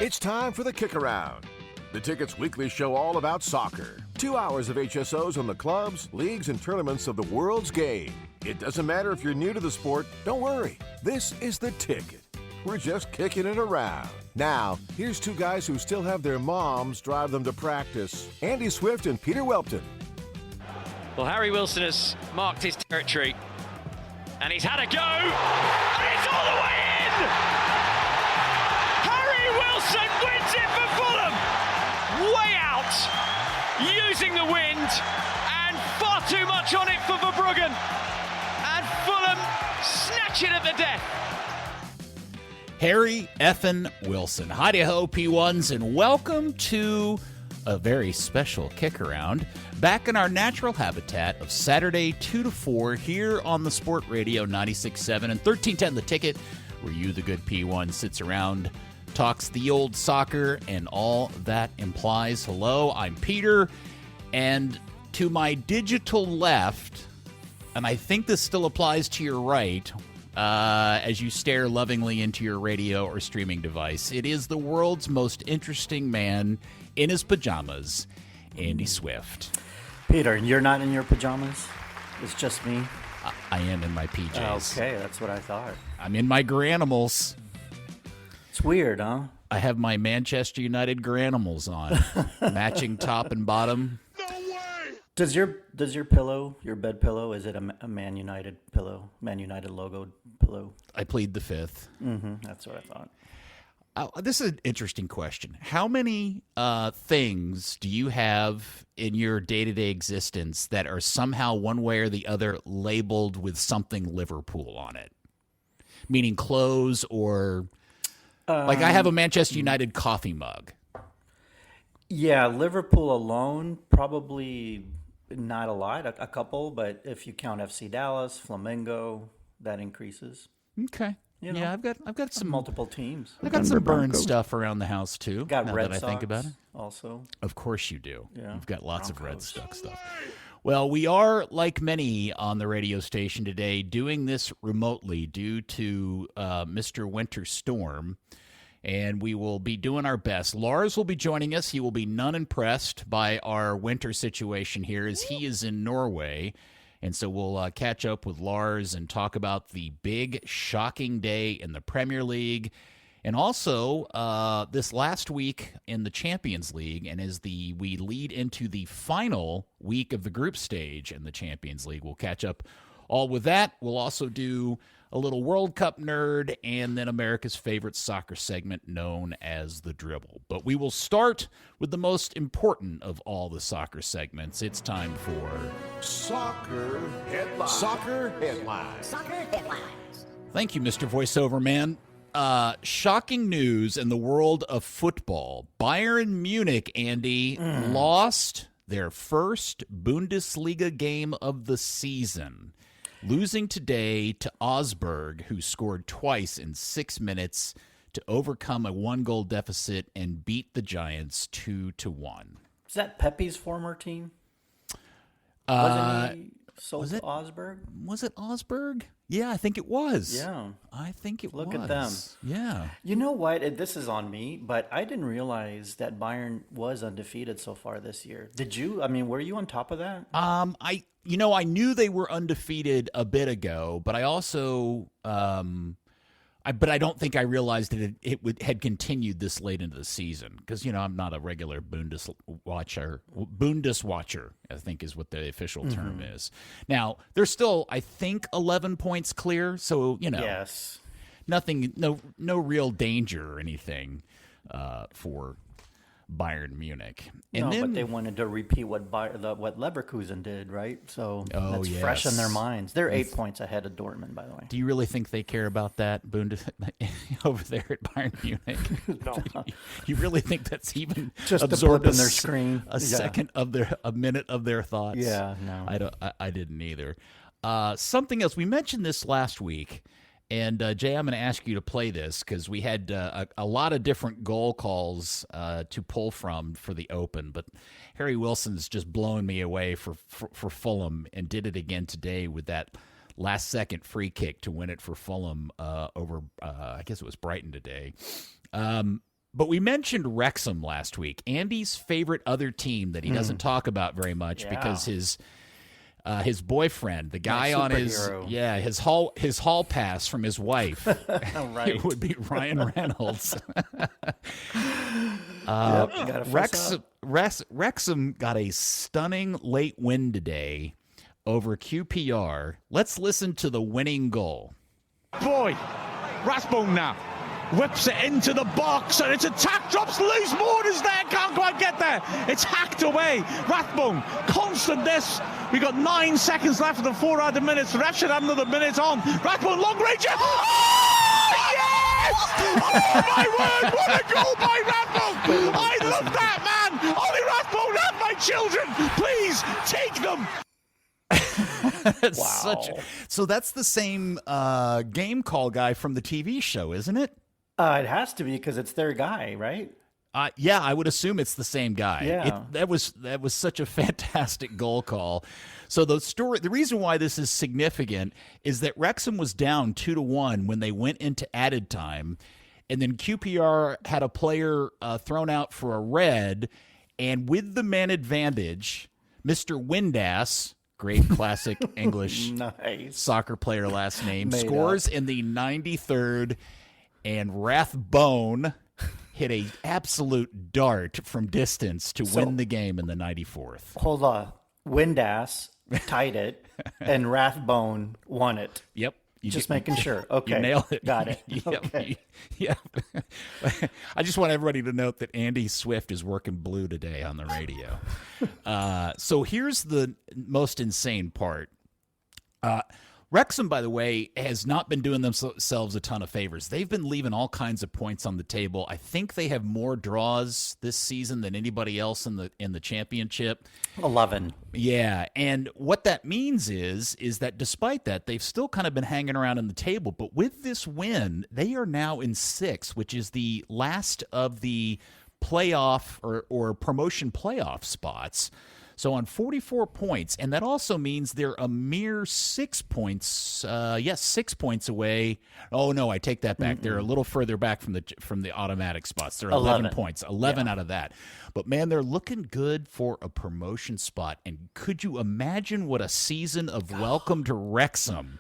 It's time for the KickAround, the Ticket's weekly show all about soccer. 2 hours of HSOs on the clubs, leagues, and tournaments of the world's game. It doesn't matter if you're new to the sport, don't worry. This is the Ticket. We're just kicking it around. Now, here's two guys who still have their moms drive them to practice. Andy Swift and Peter Welton. Well, Harry Wilson has marked his territory, and he's had a go, and it's all the way in! Harry Wilson wins it for Fulham! Way out, using the wind, and far too much on it for Verbruggen. And Fulham snatch it at the death. Harry effin' Wilson. Hi-de-ho, P1s, and welcome to a very special kick-around back in our natural habitat of Saturday 2 to 4 here on the Sport Radio 96.7 and 1310 The Ticket, where you, the good P1, sits around, talks the old soccer and all that implies. Hello, I'm Peter, and to my digital left, and I think this still applies to your right, as you stare lovingly into your radio or streaming device, it is the world's most interesting man in his pajamas, Andy Swift. Peter, you're not in your pajamas? It's just me? I am in my PJs. Okay, that's what I thought. I'm in my Granimals. It's weird, huh? I have my Manchester United Granimals on, matching top and bottom. Does your pillow, your bed pillow, is it a Man United pillow, Man United logoed pillow? I plead the fifth. That's what I thought. This is an interesting question. How many things do you have in your day-to-day existence that are somehow one way or the other labeled with something Liverpool on it? Meaning clothes or... like I have a Manchester United coffee mug. Yeah, Liverpool alone, probably not a lot, a couple, but if you count FC Dallas, Flamengo, that increases. Okay. You know, yeah, I've got some multiple teams. I've got some burned stuff around the house too. Got now Red that Sox I think about it. Also. Of course you do. Yeah. You've got lots of Red Broncos. Sox stuff. Well, we are, like many on the radio station today, doing this remotely due to Mr. Winter Storm, and we will be doing our best. Lars will be joining us. He will be none impressed by our winter situation here as he is in Norway. And so we'll catch up with Lars and talk about the big, shocking day in the Premier League. And also this last week in the Champions League. And as we lead into the final week of the group stage in the Champions League, we'll catch up all with that. We'll also do a little World Cup nerd, and then America's favorite soccer segment known as The Dribble. But we will start with the most important of all the soccer segments. It's time for... Soccer Headlines. Soccer Headlines. Soccer headlines. Thank you, Mr. Voiceover Man. Shocking news in the world of football. Bayern Munich, Andy, lost their first Bundesliga game of the season, losing today to Augsburg, who scored twice in 6 minutes to overcome a 1-goal deficit and beat the Giants 2-1. Is that Pepe's former team? Wasn't he sold to Augsburg? Was it Augsburg? Yeah, I think it was. Yeah. I think it was. Look at them. Yeah. You know what? This is on me, but I didn't realize that Bayern was undefeated so far this year. Did you? I mean, were you on top of that? I knew they were undefeated a bit ago, but I also, but I don't think I realized that it had continued this late into the season because I'm not a regular Bundes watcher, I think is what the official term is. Now they're still, I think, 11 points clear, so Yes. nothing, no real danger or anything for Bayern Munich. And then, but they wanted to repeat what Leverkusen did, right? So that's yes. fresh in their minds. They're 8 points ahead of Dortmund, by the way. do you really think they care about that over there at Bayern Munich? No. You really think that's even Just a absorbed blip in their screen? a second of a minute of their thoughts? Yeah, no. I didn't either. Something else. We mentioned this last week. And, Jay, I'm going to ask you to play this because we had a lot of different goal calls to pull from for the Open. But Harry Wilson's just blowing me away for Fulham and did it again today with that last-second free kick to win it for Fulham over, I guess it was Brighton today. But we mentioned Wrexham last week, Andy's favorite other team that he doesn't talk about very much because his boyfriend, the guy on his hall pass from his wife, Right. it would be Ryan Reynolds. Wrexham got a stunning late win today over QPR. Let's listen to the winning goal. Boy, Rathbone now whips it into the box and it's attack, drops loose. Morden's there, can't quite get there. It's hacked away. Rathbone, constant this. We got 9 seconds left of the 4 other minutes. The ref should have another minute on. Rathbone, long range. Oh, yes! Oh, my word, what a goal by Rathbone. I love that, man. Ollie Rathbone, have my children. Please, take them. Wow. So that's the same game call guy from the TV show, isn't it? It has to be because it's their guy, right? Yeah, I would assume it's the same guy. Yeah. That was such a fantastic goal call. So the reason why this is significant is that Wrexham was down 2-1 when they went into added time, and then QPR had a player thrown out for a red, and with the man advantage, Mr. Windass, great classic English soccer player last name, scores in the 93rd, and Rathbone hit a absolute dart from distance to win the game in the 94th. Hold on. Windass tied it, and Rathbone won it. Yep. Just making sure. Okay. You nailed it. Got it. Yep. Okay. Yeah. I just want everybody to note that Andy Swift is working blue today on the radio. So here's the most insane part. Wrexham, by the way, has not been doing themselves a ton of favors. They've been leaving all kinds of points on the table. I think they have more draws this season than anybody else in the championship. 11. Yeah, and what that means is that despite that, they've still kind of been hanging around in the table. But with this win, they are now in 6th, which is the last of the playoff or promotion playoff spots. So on 44 points, and that also means they're a mere 6 points. 6 points away. Oh no, I take that back. They're a little further back from the automatic spots. They're 11 points, 11 out of that. But man, they're looking good for a promotion spot. And could you imagine what a season of welcome to Wrexham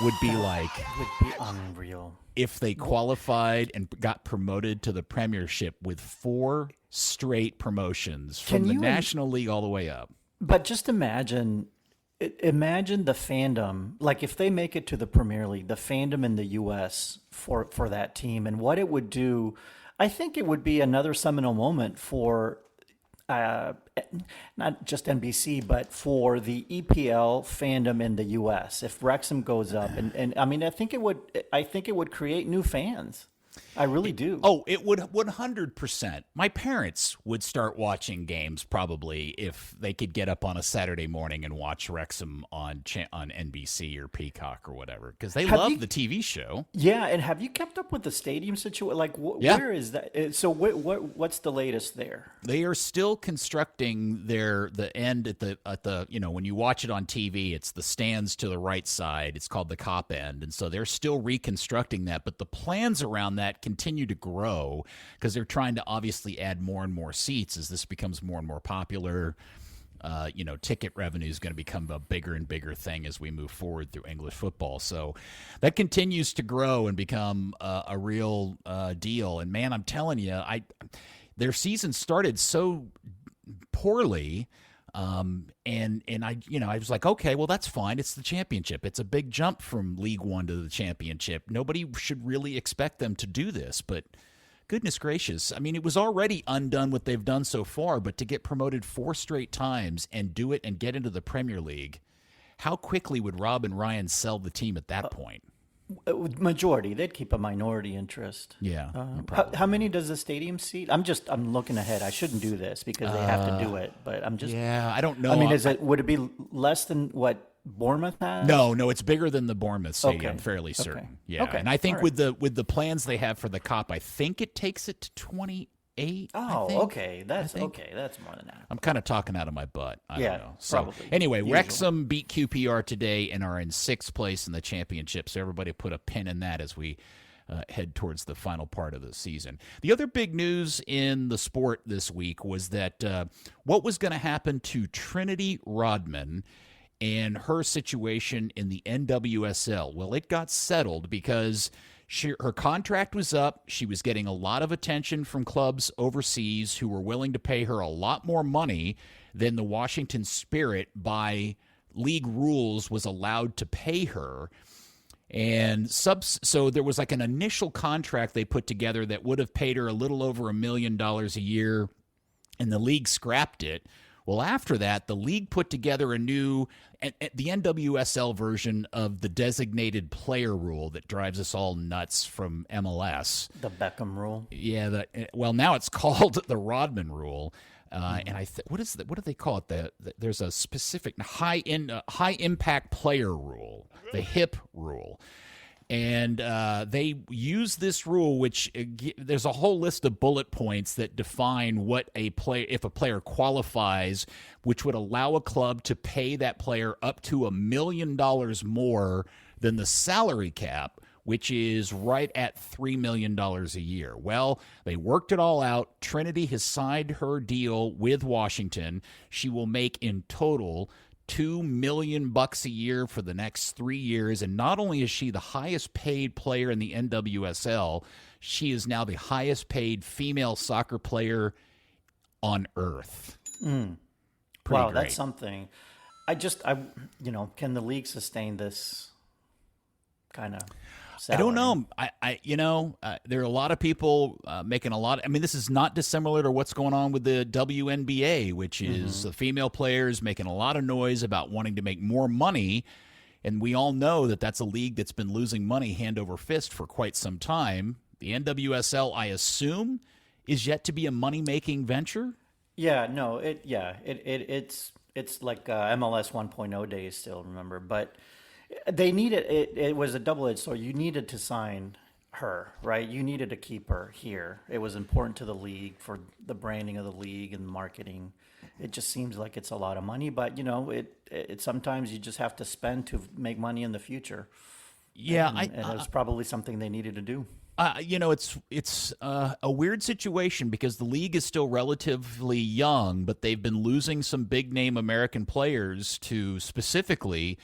would be like? It would be unreal if they qualified and got promoted to the Premiership with 4 straight promotions from the National League all the way up. But just imagine the fandom, like if they make it to the Premier League, the fandom in the U.S. for that team and what it would do. I think it would be another seminal moment for not just NBC, but for the EPL fandom in the U.S. If Wrexham goes up, and I mean, I think it would create new fans. I really do. Oh, it would 100%. My parents would start watching games probably if they could get up on a Saturday morning and watch Wrexham on NBC or Peacock or whatever, because they love the TV show. Yeah, and have you kept up with the stadium situation? Like, where is that? So, what's the latest there? They are still constructing the end at the when you watch it on TV, it's the stands to the right side. It's called the Cop End, and so they're still reconstructing that. But the plans around that continue to grow because they're trying to obviously add more and more seats as this becomes more and more popular. Ticket revenue is going to become a bigger and bigger thing as we move forward through English football. So that continues to grow and become a real deal. And man, I'm telling you, their season started so poorly. And I was like, okay, well, that's fine. It's the championship. It's a big jump from League One to the championship. Nobody should really expect them to do this, but goodness gracious. I mean, it was already undone what they've done so far, but to get promoted 4 straight times and do it and get into the Premier League, how quickly would Rob and Ryan sell the team at that point? Majority. They'd keep a minority interest. Yeah. How many does the stadium seat? I'm looking ahead. I shouldn't do this because they have to do it, but I'm just. Yeah, I don't know. I mean, would it be less than what Bournemouth has? No, it's bigger than the Bournemouth stadium. Okay. I'm fairly certain. Okay. Yeah, okay. And I think with the plans they have for the Cop, I think it takes it to 28. Oh, okay. That's more than that. I'm kind of talking out of my butt. I don't know. So, probably. anyway, Wrexham beat QPR today and are in 6th place in the championship. So everybody put a pin in that as we head towards the final part of the season. The other big news in the sport this week was that what was going to happen to Trinity Rodman and her situation in the NWSL. Well, it got settled because her contract was up. She was getting a lot of attention from clubs overseas who were willing to pay her a lot more money than the Washington Spirit, by league rules, was allowed to pay her. And so there was like an initial contract they put together that would have paid her a little over $1 million a year, and the league scrapped it. Well, after that, the league put together a new, the NWSL version of the designated player rule that drives us all nuts from MLS. The Beckham rule. Yeah. Well, now it's called the Rodman rule. And what do they call it? There's a specific high impact player rule, the HIP rule. And they use this rule, which there's a whole list of bullet points that define what if a player qualifies, which would allow a club to pay that player up to $1 million more than the salary cap, which is right at $3 million a year. Well, they worked it all out. Trinity has signed her deal with Washington. She will make in total $2 million a year for the next 3 years. And not only is she the highest paid player in the NWSL, she is now the highest paid female soccer player on earth. Wow, great. That's something. Can the league sustain this kind of salary? I don't know. There are a lot of people making a lot. I mean, this is not dissimilar to what's going on with the WNBA, which is the female players making a lot of noise about wanting to make more money. And we all know that that's a league that's been losing money hand over fist for quite some time. The NWSL, I assume, is yet to be a money-making venture. Yeah, no, it's like MLS 1.0 days still, remember, but they needed it. It was a double-edged sword. You needed to sign her, right? You needed to keep her here. It was important to the league for the branding of the league and marketing. It just seems like it's a lot of money, but it sometimes you just have to spend to make money in the future. Yeah, and it was probably something they needed to do. It's a weird situation because the league is still relatively young, but they've been losing some big-name American players to specifically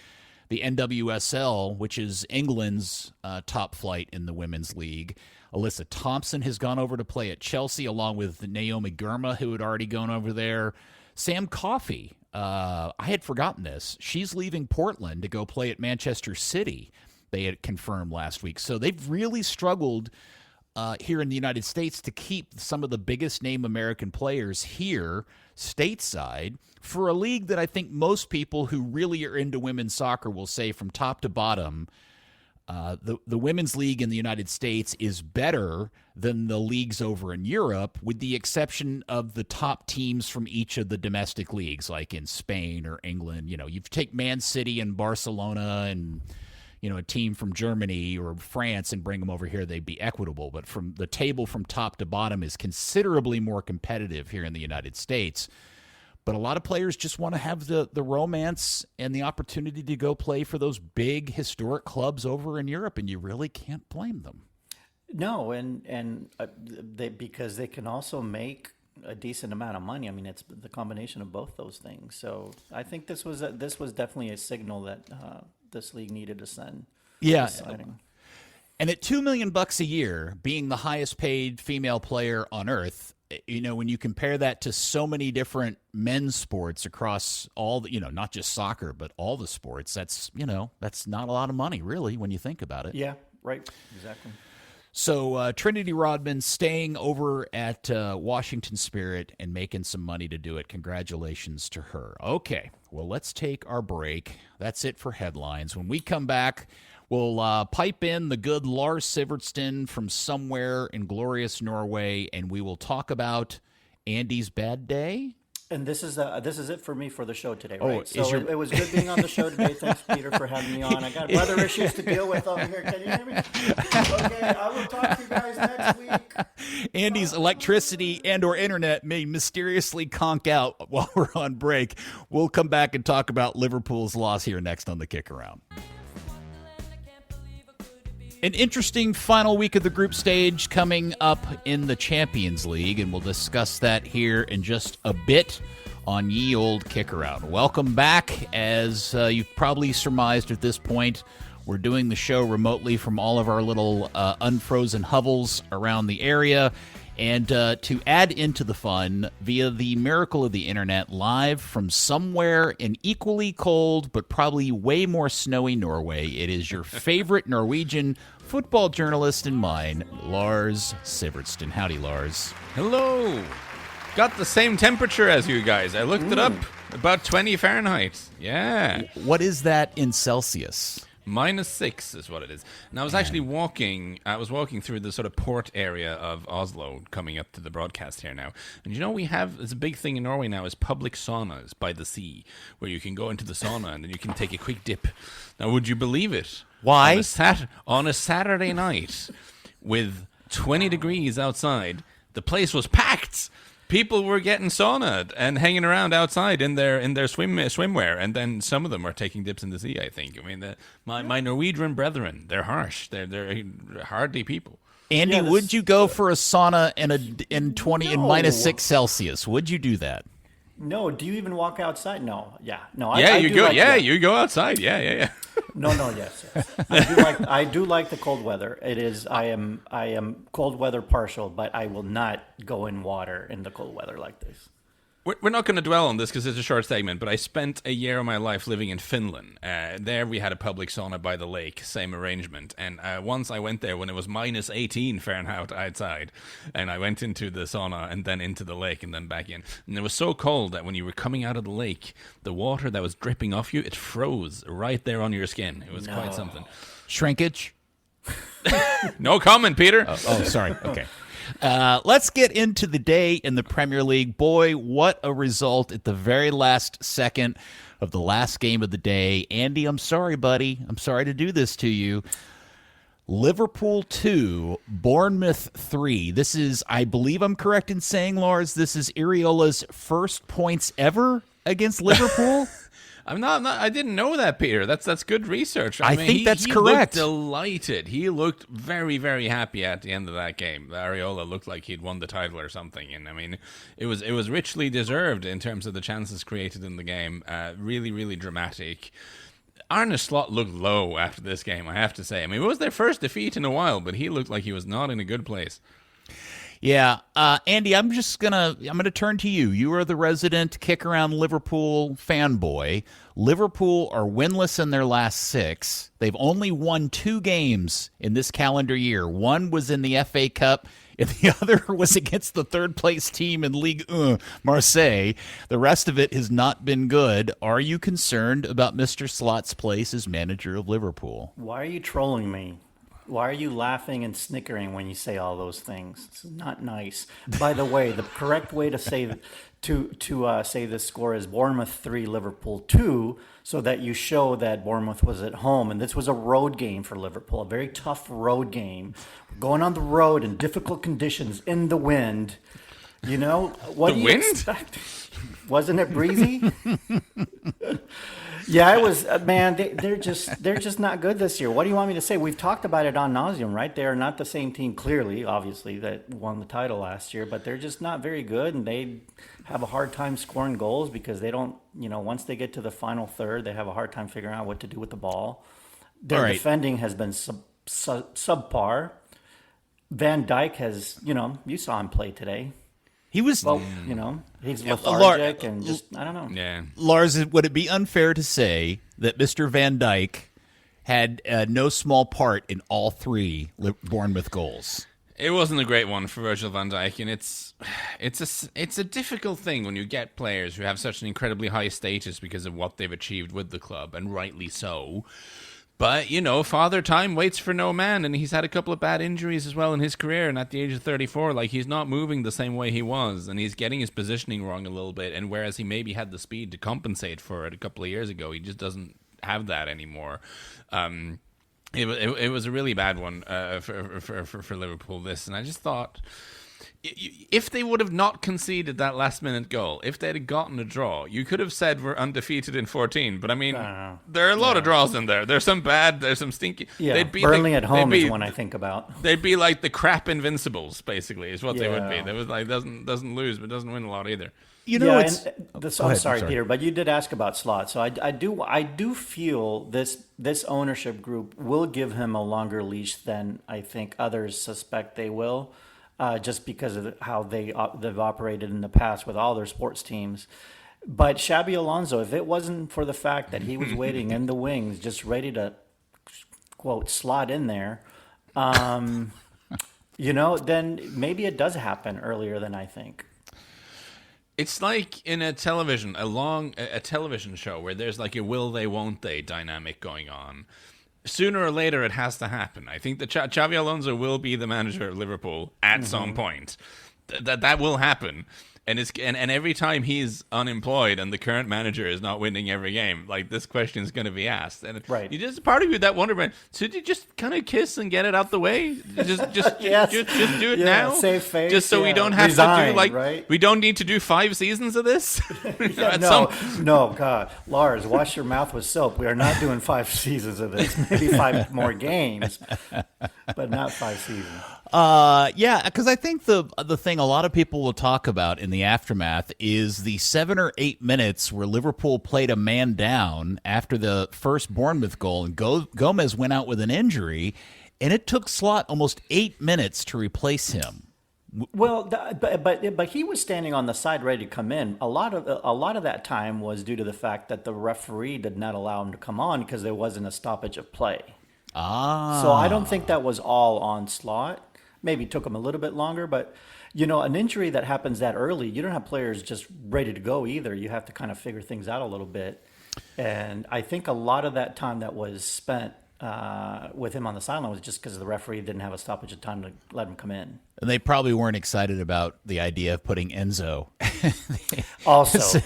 the NWSL, which is England's top flight in the women's league. Alyssa Thompson has gone over to play at Chelsea, along with Naomi Girma, who had already gone over there. Sam Coffey, I had forgotten this. She's leaving Portland to go play at Manchester City, they had confirmed last week. So they've really struggled here in the United States to keep some of the biggest name American players here stateside for a league that I think most people who really are into women's soccer will say from top to bottom, the women's league in the United States is better than the leagues over in Europe, with the exception of the top teams from each of the domestic leagues, like in Spain or England. You take Man City and Barcelona and a team from Germany or France and bring them over here, they'd be equitable. But from the table from top to bottom is considerably more competitive here in the United States. But a lot of players just want to have the romance and the opportunity to go play for those big historic clubs over in Europe, and you really can't blame them. No, because they can also make a decent amount of money. I mean, it's the combination of both those things. So I think this was definitely a signal that this league needed to send. Yeah. And at $2 million a year, being the highest paid female player on earth, when you compare that to so many different men's sports across all the, not just soccer, but all the sports, that's not a lot of money, really, when you think about it. Yeah, right. Exactly. So Trinity Rodman staying over at Washington Spirit and making some money to do it. Congratulations to her. Okay, well, let's take our break. That's it for headlines. When we come back, we'll pipe in the good Lars Sivertsen from somewhere in glorious Norway, and we will talk about Andy's bad day. And this is it for me for the show today, right? So it was good being on the show today. Thanks, Peter, for having me on. I got weather issues to deal with over here. Can you hear me? Okay, I will talk to you guys next week. Andy's electricity and or internet may mysteriously conk out while we're on break. We'll come back and talk about Liverpool's loss here next on the Kick Around. An interesting final week of the group stage coming up in the Champions League, and we'll discuss that here in just a bit on Ye Old KickAround. Welcome back. As you've probably surmised at this point, we're doing the show remotely from all of our little unfrozen hovels around the area. And to add into the fun, via the miracle of the internet, live from somewhere in equally cold but probably way more snowy Norway, it is your favorite Norwegian football journalist and mine, Lars Sivertsen. Howdy, Lars. Hello. Got the same temperature as you guys. I looked it up. About 20 Fahrenheit. Yeah. What is that in Celsius? -6 is what it is. And I was actually walking through the sort of port area of Oslo coming up to the broadcast here now. And it's a big thing in Norway now is public saunas by the sea, where you can go into the sauna and then you can take a quick dip. Now, would you believe it? Why? On a Saturday night with 20 degrees outside, the place was packed. People were getting saunaed and hanging around outside in their swimwear, and then some of them are taking dips in the sea. I think. I mean, my Norwegian brethren, they're harsh. They're hardy people. Andy, would you go for a sauna in -6 Celsius? Would you do that? No. Do you even walk outside? No. Yeah. No. You go outside. Yeah. No. Yes. I do like the cold weather. It is. I am cold weather partial, but I will not go in water in the cold weather like this. We're not going to dwell on this because it's a short segment, but I spent a year of my life living in Finland. There we had a public sauna by the lake, same arrangement. And once I went there when it was -18 Fahrenheit outside, and I went into the sauna and then into the lake and then back in. And it was so cold that when you were coming out of the lake, the water that was dripping off you, it froze right there on your skin. It was quite something. Shrinkage? No comment, Peter. Oh, sorry. Okay. Let's get into the day in the Premier League. Boy, what a result at the very last second of the last game of the day. Andy, I'm sorry, buddy. I'm sorry to do this to you. Liverpool 2, Bournemouth 3. This is, I believe I'm correct in saying, Lars, this is Iriola's first points ever against Liverpool? I'm not. I didn't know that, Peter. That's good research. I think that's correct. He looked delighted. He looked very, very happy at the end of that game. Areola looked like he'd won the title or something. And I mean, it was richly deserved in terms of the chances created in the game. Really, really dramatic. Arne Slot looked low after this game, I have to say. I mean, it was their first defeat in a while, but he looked like he was not in a good place. Yeah, Andy, I'm gonna turn to you. You are the resident KickAround Liverpool fanboy. Liverpool are winless in their last 6. They've only won 2 games in this calendar year. One was in the FA Cup, and the other was against the third-place team in Ligue 1, Marseille. The rest of it has not been good. Are you concerned about Mr. Slot's place as manager of Liverpool? Why are you trolling me? Why are you laughing and snickering when you say all those things? It's not nice. By the way, the correct way to say say this score is Bournemouth 3, Liverpool 2, so that you show that Bournemouth was at home. And this was a road game for Liverpool, a very tough road game. Going on the road in difficult conditions in the wind. You know, what do you expect? Wasn't it breezy? Yeah, it was. Man, they're just not good this year. What do you want me to say? We've talked about it ad nauseum, right? They are not the same team, clearly, obviously, that won the title last year, but they're just not very good, and they have a hard time scoring goals because they don't. Once they get to the final third, they have a hard time figuring out what to do with the ball. Their defending has been subpar. Van Dijk has, you saw him play today. He was, he's lethargic and just, I don't know. Yeah. Lars, would it be unfair to say that Mr. Van Dijk had no small part in all 3 Bournemouth goals? It wasn't a great one for Virgil van Dijk, and it's a difficult thing when you get players who have such an incredibly high status because of what they've achieved with the club, and rightly so. But, Father Time waits for no man, and he's had a couple of bad injuries as well in his career, and at the age of 34, he's not moving the same way he was, and he's getting his positioning wrong a little bit, and whereas he maybe had the speed to compensate for it a couple of years ago, he just doesn't have that anymore. It was a really bad one for Liverpool, this, and I just thought, if they would have not conceded that last-minute goal, if they'd gotten a draw, you could have said we're undefeated in 14. But, I mean, there are a lot of draws in there. There's some bad, there's some stinky. Yeah, Burnley at home is one I think about. They'd be like the crap Invincibles, basically, is what they would be. They was like doesn't lose, but doesn't win a lot either. I'm sorry, Peter, but you did ask about Slot. So I do feel this ownership group will give him a longer leash than I think others suspect they will. Just because of how they've operated in the past with all their sports teams. But Xabi Alonso, if it wasn't for the fact that he was waiting in the wings, just ready to, quote, slot in there, then maybe it does happen earlier than I think. It's like in a television show where there's like a will they, won't they dynamic going on. Sooner or later, it has to happen. I think that Xabi Alonso will be the manager of Liverpool at some point. That will happen. And every time he's unemployed and the current manager is not winning every game, like this question is going to be asked. And right. You just part of you that wonder, man, should you just kind of kiss and get it out the way? Just yes. just do it now. Save face. Just so we don't have Resign, to do right? We don't need to do 5 seasons of this. No, God, Lars, wash your mouth with soap. We are not doing 5 seasons of this. Maybe 5 more games, but not 5 seasons. Because I think the thing a lot of people will talk about in the aftermath is the 7 or 8 minutes where Liverpool played a man down after the first Bournemouth goal, and Gomez went out with an injury, and it took Slot almost 8 minutes to replace him. Well, but he was standing on the side ready to come in. A lot of that time was due to the fact that the referee did not allow him to come on because there wasn't a stoppage of play. So I don't think that was all on Slot. Maybe took him a little bit longer, but an injury that happens that early, you don't have players just ready to go either. You have to kind of figure things out a little bit. And I think a lot of that time that was spent with him on the sideline was just because the referee didn't have a stoppage of time to let him come in. And they probably weren't excited about the idea of putting Enzo. Also,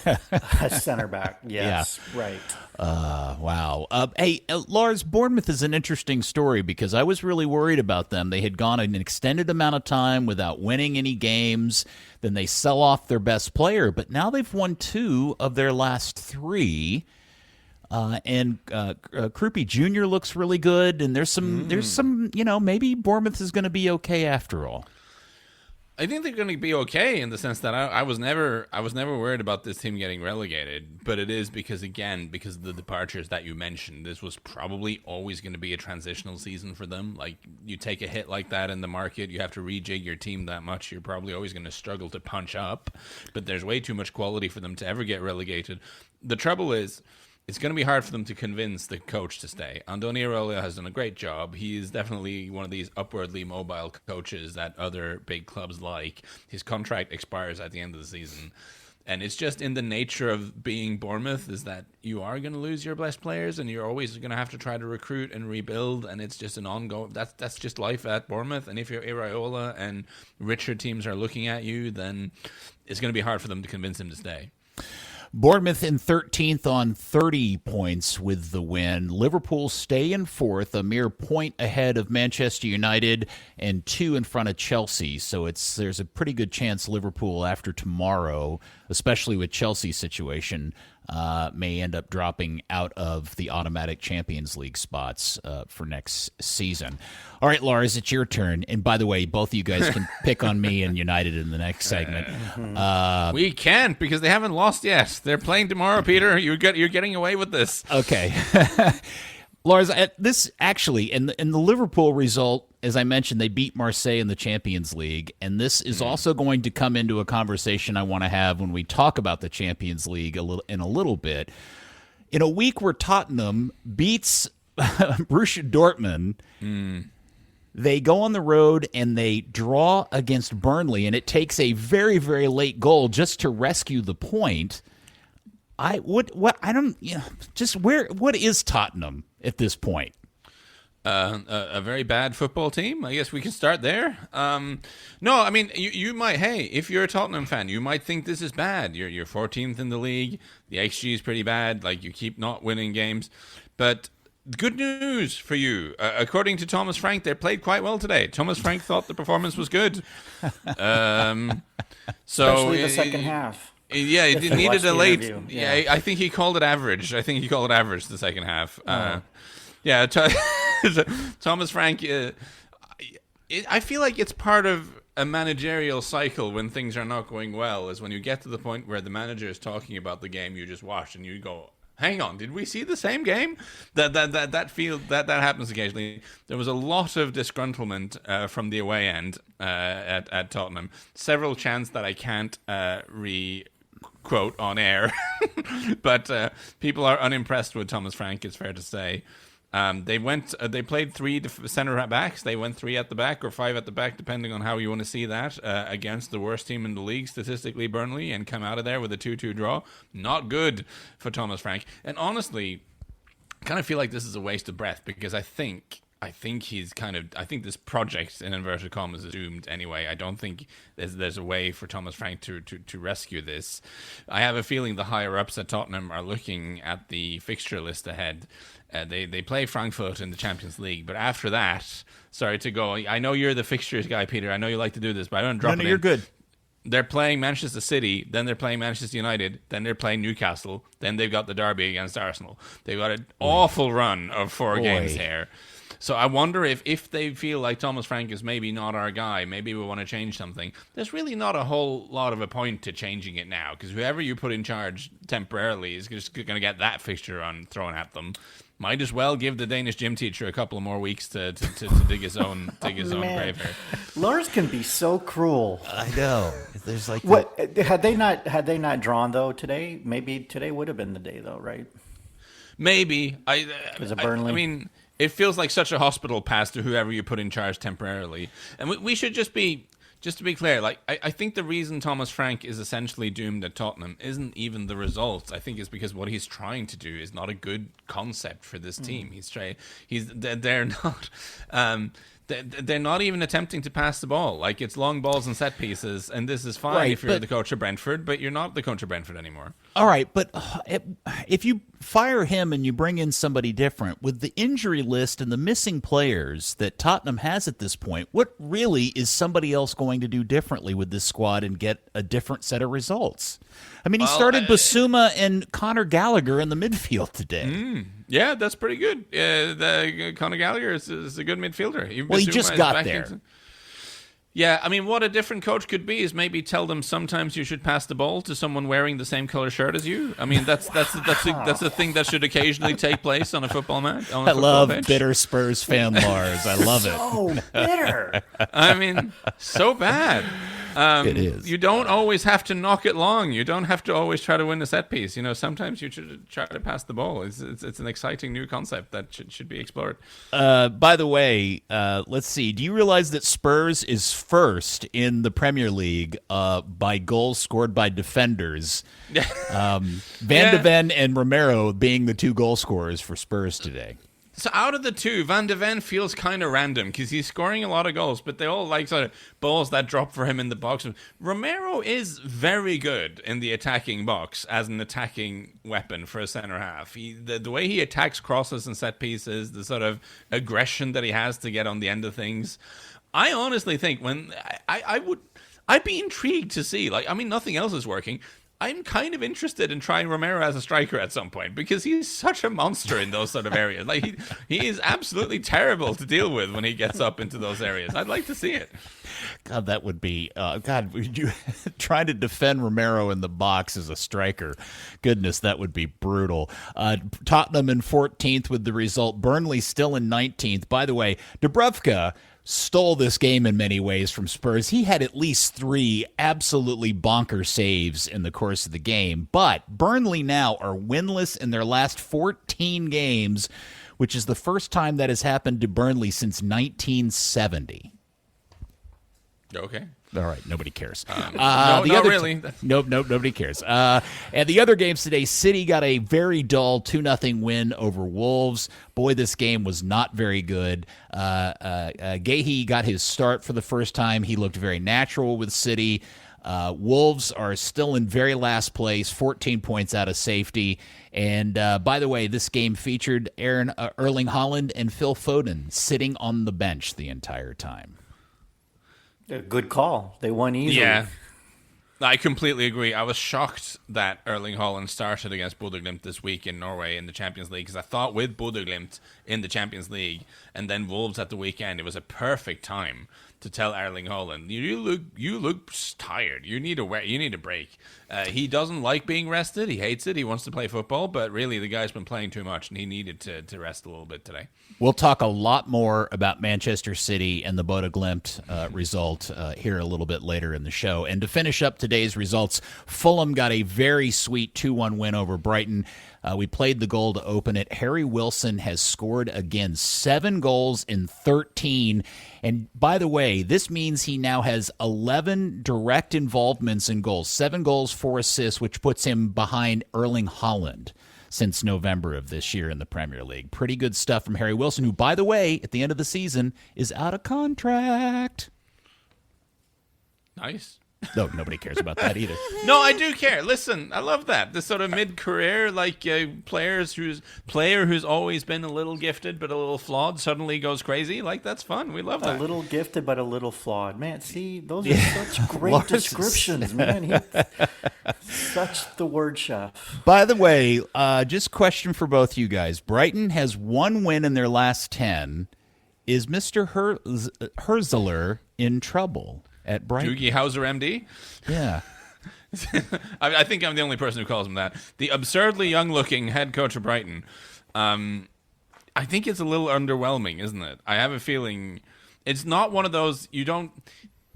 a center back. Yes, yeah. Right. Wow. Hey, Lars, Bournemouth is an interesting story because I was really worried about them. They had gone an extended amount of time without winning any games. Then they sell off their best player. But now they've won 2 of their last 3. And Krupi Jr. looks really good. And there's some, maybe Bournemouth is going to be okay after all. I think they're going to be okay in the sense that I was never worried about this team getting relegated, but it is because of the departures that you mentioned. This was probably always going to be a transitional season for them. Like, you take a hit like that in the market, you have to rejig your team that much, you're probably always going to struggle to punch up, but there's way too much quality for them to ever get relegated. The trouble is, it's going to be hard for them to convince the coach to stay. Andoni Iraola has done a great job. He is definitely one of these upwardly mobile coaches that other big clubs like. His contract expires at the end of the season. And it's just in the nature of being Bournemouth is that you are going to lose your best players and you're always going to have to try to recruit and rebuild. And it's just an ongoing, that's just life at Bournemouth. And if you're Iraola and richer teams are looking at you, then it's going to be hard for them to convince him to stay. Bournemouth in 13th on 30 points with the win. Liverpool stay in 4th, a mere point ahead of Manchester United and 2 in front of Chelsea. So there's a pretty good chance Liverpool after tomorrow, especially with Chelsea's situation, may end up dropping out of the automatic Champions League spots for next season. All right, Lars, it's your turn. And by the way, both of you guys can pick on me and United in the next segment. We can't because they haven't lost yet. They're playing tomorrow, Peter. You're getting away with this. Okay. Lars, this actually, in the Liverpool result, as I mentioned, they beat Marseille in the Champions League, and this is also going to come into a conversation I want to have when we talk about the Champions League in a little bit. In a week where Tottenham beats Borussia Dortmund, they go on the road and they draw against Burnley, and it takes a very, very late goal just to rescue the point. What is Tottenham at this point? A very bad football team. I guess we can start there. No, I mean, you might, hey, if you're a Tottenham fan, you might think this is bad. You're 14th in the league. The XG is pretty bad. Like, you keep not winning games. But good news for you. According to Thomas Frank, they played quite well today. Thomas Frank thought the performance was good. Especially the second half. Yeah, he needed a late. Yeah, I think he called it average. The second half. Yeah, Thomas Frank. I feel like it's part of a managerial cycle when things are not going well. Is when you get to the point where the manager is talking about the game you just watched, and you go, "Hang on, did we see the same game?" That happens occasionally. There was a lot of disgruntlement from the away end at Tottenham. Several chants that I can't quote on air, but people are unimpressed with Thomas Frank. It's fair to say. They played 3 center backs. They went 3 at the back or 5 at the back, depending on how you want to see that, against the worst team in the league, statistically, Burnley, and come out of there with a 2-2 draw. Not good for Thomas Frank. And honestly, I kind of feel like this is a waste of breath, because I think this project, in inverted commas, is doomed anyway. I don't think there's a way for Thomas Frank to rescue this. I have a feeling the higher ups at Tottenham are looking at the fixture list ahead. They play Frankfurt in the Champions League, but after that, sorry to go. I know you're the fixtures guy, Peter. I know you like to do this, but I don't drop it in. No, you're good. They're playing Manchester City, then they're playing Manchester United, then they're playing Newcastle, then they've got the derby against Arsenal. They've got an awful run of 4 games here. So I wonder if they feel like Thomas Frank is maybe not our guy, maybe we want to change something. There's really not a whole lot of a point to changing it now, because whoever you put in charge temporarily is just going to get that fixture on thrown at them. Might as well give the Danish gym teacher a couple of more weeks to dig his own grave here. Lars can be so cruel. I know. There's like what had they not drawn though today? Maybe today would have been the day though, right? Maybe. Because of Burnley. I mean, it feels like such a hospital pass to whoever you put in charge temporarily. And we should just to be clear, like I think the reason Thomas Frank is essentially doomed at Tottenham isn't even the results. I think it's because what he's trying to do is not a good concept for this team. They're not even attempting to pass the ball. Like, it's long balls and set pieces, and this is fine if you're the coach of Brentford, but you're not the coach of Brentford anymore. All right, but if you fire him and you bring in somebody different, with the injury list and the missing players that Tottenham has at this point, what really is somebody else going to do differently with this squad and get a different set of results? I mean, he started Basuma and Conor Gallagher in the midfield today. Yeah, that's pretty good. Conor Gallagher is a good midfielder. He just got there. Yeah, I mean, what a different coach could be is maybe tell them sometimes you should pass the ball to someone wearing the same color shirt as you. I mean, that's a thing that should occasionally take place on a football match. I love bitter Spurs fan Lars. I love it. So bitter. I mean, so bad. It is. You don't always have to knock it long. You don't have to always try to win a set piece. You know, sometimes you should try to pass the ball. It's an exciting new concept that should be explored. By the way, let's see. Do you realize that Spurs is first in the Premier League by goals scored by defenders? Van de Ven and Romero being the 2 goal scorers for Spurs today. So out of the 2, Van de Ven feels kind of random because he's scoring a lot of goals, but they all like sort of balls that drop for him in the box. Romero is very good in the attacking box as an attacking weapon for a centre half. The way he attacks crosses and set pieces, the sort of aggression that he has to get on the end of things. I honestly think I'd be intrigued to see, like, I mean, nothing else is working. I'm kind of interested in trying Romero as a striker at some point because he's such a monster in those sort of areas. Like, he is absolutely terrible to deal with when he gets up into those areas. I'd like to see it. God, that would be would you try to defend Romero in the box as a striker? Goodness, that would be brutal. Tottenham in 14th with the result. Burnley still in 19th. By the way, Dubravka stole this game in many ways from Spurs. He had at least 3 absolutely bonker saves in the course of the game. But Burnley now are winless in their last 14 games, which is the first time that has happened to Burnley since 1970. Okay. All right, nobody cares. Really. Nope, nobody cares. And the other games today, City got a very dull 2-0 win over Wolves. Boy, this game was not very good. Gahey got his start for the first time. He looked very natural with City. Wolves are still in very last place, 14 points out of safety. And by the way, this game featured Erling Haaland and Phil Foden sitting on the bench the entire time. A good call. They won easily. Yeah. I completely agree. I was shocked that Erling Haaland started against Bodø/Glimt this week in Norway in the Champions League, because I thought with Bodø/Glimt in the Champions League and then Wolves at the weekend, it was a perfect time to tell Erling Haaland, you look tired. You need a break. He doesn't like being rested. He hates it. He wants to play football, but really the guy's been playing too much, and he needed to rest a little bit today. We'll talk a lot more about Manchester City and the Bodø/Glimt result here a little bit later in the show. And to finish up today's results, Fulham got a very sweet 2-1 win over Brighton. We played the goal to open it. Harry Wilson has scored again, 7 goals in 13. And by the way, this means he now has 11 direct involvements in goals, 7 goals, 4 assists, which puts him behind Erling Haaland since November of this year in the Premier League. Pretty good stuff from Harry Wilson, who, by the way, at the end of the season is out of contract. Nice. No, nobody cares about that either. No, I do care. Listen, I love that. This sort of mid-career, player who's always been a little gifted but a little flawed suddenly goes crazy. That's fun. We love that. A little gifted but a little flawed. Man, see, those are such great descriptions, man. Such the word chef. By the way, just question for both you guys. Brighton has 1 win in their last 10. Is Mr. Herzler in trouble at Brighton? Doogie Howser, MD? Yeah. I think I'm the only person who calls him that. The absurdly young-looking head coach of Brighton. I think it's a little underwhelming, isn't it? I have a feeling it's not one of those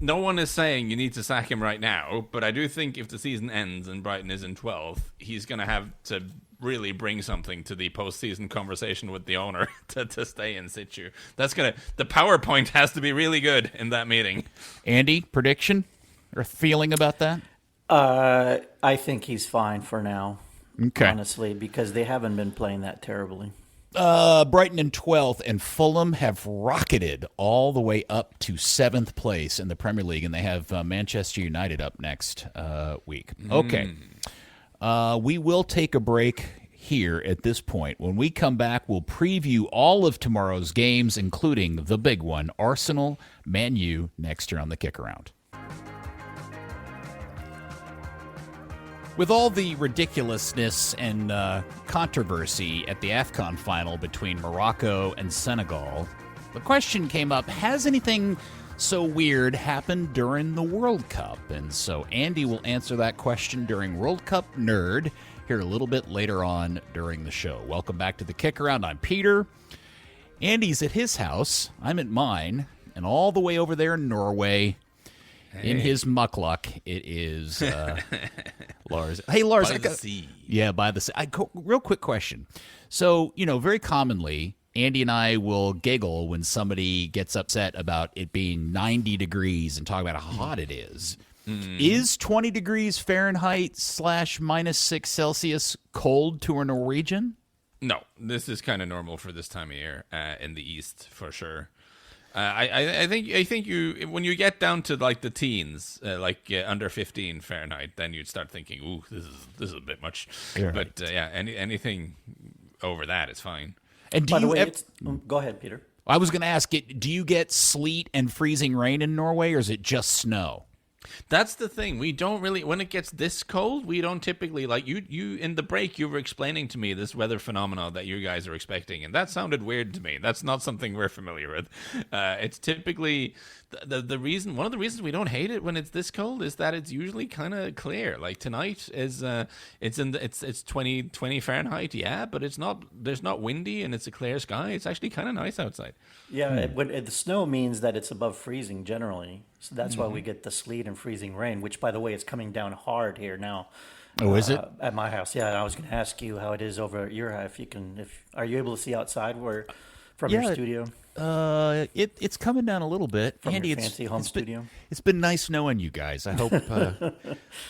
no one is saying you need to sack him right now, but I do think if the season ends and Brighton is in 12th, he's going to have to really bring something to the postseason conversation with the owner to stay in situ. The PowerPoint has to be really good in that meeting. Andy, prediction or feeling about that? I think he's fine for now. Okay. Honestly, because they haven't been playing that terribly. Brighton in 12th, and Fulham have rocketed all the way up to 7th place in the Premier League, and they have Manchester United up next week. Okay. We will take a break here at this point. When we come back, we'll preview all of tomorrow's games, including the big one, Arsenal, Man U, next year on the Kick-Around. With all the ridiculousness and controversy at the AFCON final between Morocco and Senegal, the question came up, has anything so weird happened during the World Cup? And so Andy will answer that question during World Cup Nerd here a little bit later on during the show. Welcome back to the Kick-Around. I'm Peter. Andy's at his house. I'm at mine. And all the way over there in Norway, in his muckluck, it is Lars. Hey, Lars. By the sea. Yeah, by the sea. Real quick question. So, very commonly, Andy and I will giggle when somebody gets upset about it being 90 degrees and talk about how hot it is. Is 20 degrees Fahrenheit / -6 Celsius cold to a Norwegian? No, this is kind of normal for this time of year in the East, for sure. I think you when you get down to the teens, under 15 Fahrenheit, then you'd start thinking, "Ooh, this is a bit much." Right. But anything over that is fine. And By the way, go ahead, Peter. I was going to ask it. Do you get sleet and freezing rain in Norway, or is it just snow? That's the thing. We don't really, when it gets this cold, we don't typically, you in the break, you were explaining to me this weather phenomenon that you guys are expecting, and that sounded weird to me. That's not something we're familiar with. It's typically, the reason, one of the reasons we don't hate it when it's this cold is that it's usually kind of clear. Like tonight is, it's 20 Fahrenheit, yeah, but there's not windy and it's a clear sky. It's actually kind of nice outside. Yeah, the snow means that it's above freezing generally. So that's why we get the sleet and freezing rain, which, by the way, is coming down hard here now. Oh, is it? At my house, yeah. And I was going to ask you how it is over at your house. Are you able to see outside from your studio? It's coming down a little bit. From Andy, your fancy home studio? It's been nice knowing you guys. I hope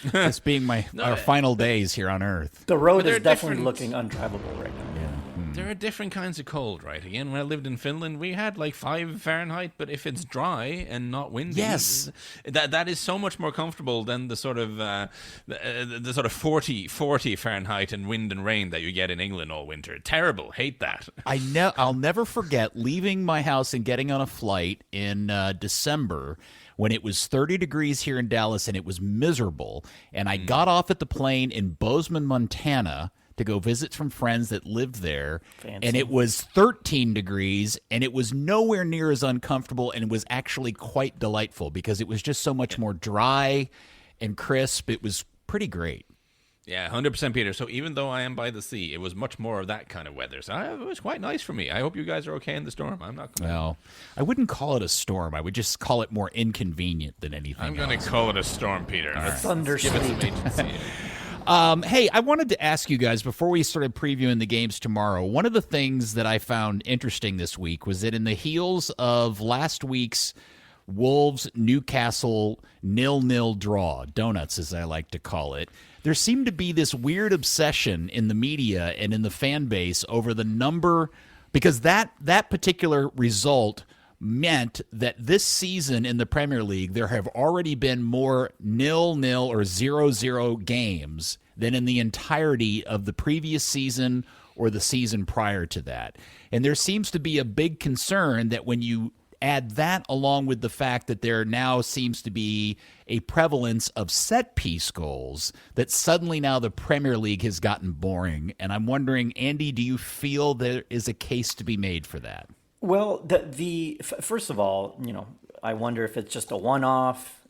this being our final days here on Earth. The road is definitely looking untravelable right now. Yeah. There are different kinds of cold, right? Again, when I lived in Finland, we had like 5 Fahrenheit, but if it's dry and not windy, Yes, that is so much more comfortable than the sort of the sort of 40 Fahrenheit and wind and rain that you get in England all winter. Terrible, hate that. I'll never forget leaving my house and getting on a flight in December when it was 30 degrees here in Dallas and it was miserable. And I got off at the plane in Bozeman, Montana, to go visit some friends that lived there. Fancy. And it was 13 degrees, and it was nowhere near as uncomfortable, and it was actually quite delightful because it was just so much more dry and crisp. It was pretty great. Yeah, 100%, Peter. So even though I am by the sea, it was much more of that kind of weather. So it was quite nice for me. I hope you guys are okay in the storm. I'm not going to... Well, I wouldn't call it a storm. I would just call it more inconvenient than anything I'm going to call it a storm, Peter. All right. Thundersleep. Give it some agency. Hey, I wanted to ask you guys before we started previewing the games tomorrow. One of the things that I found interesting this week was that in the heels of last week's Wolves Newcastle 0-0 draw, donuts as I like to call it, there seemed to be this weird obsession in the media and in the fan base over the number, because that particular result meant that this season in the Premier League, there have already been more 0-0 or 0-0 games than in the entirety of the previous season or the season prior to that. And there seems to be a big concern that when you add that along with the fact that there now seems to be a prevalence of set-piece goals, that suddenly now the Premier League has gotten boring. And I'm wondering, Andy, do you feel there is a case to be made for that? Well, first of all, I wonder if it's just a one-off,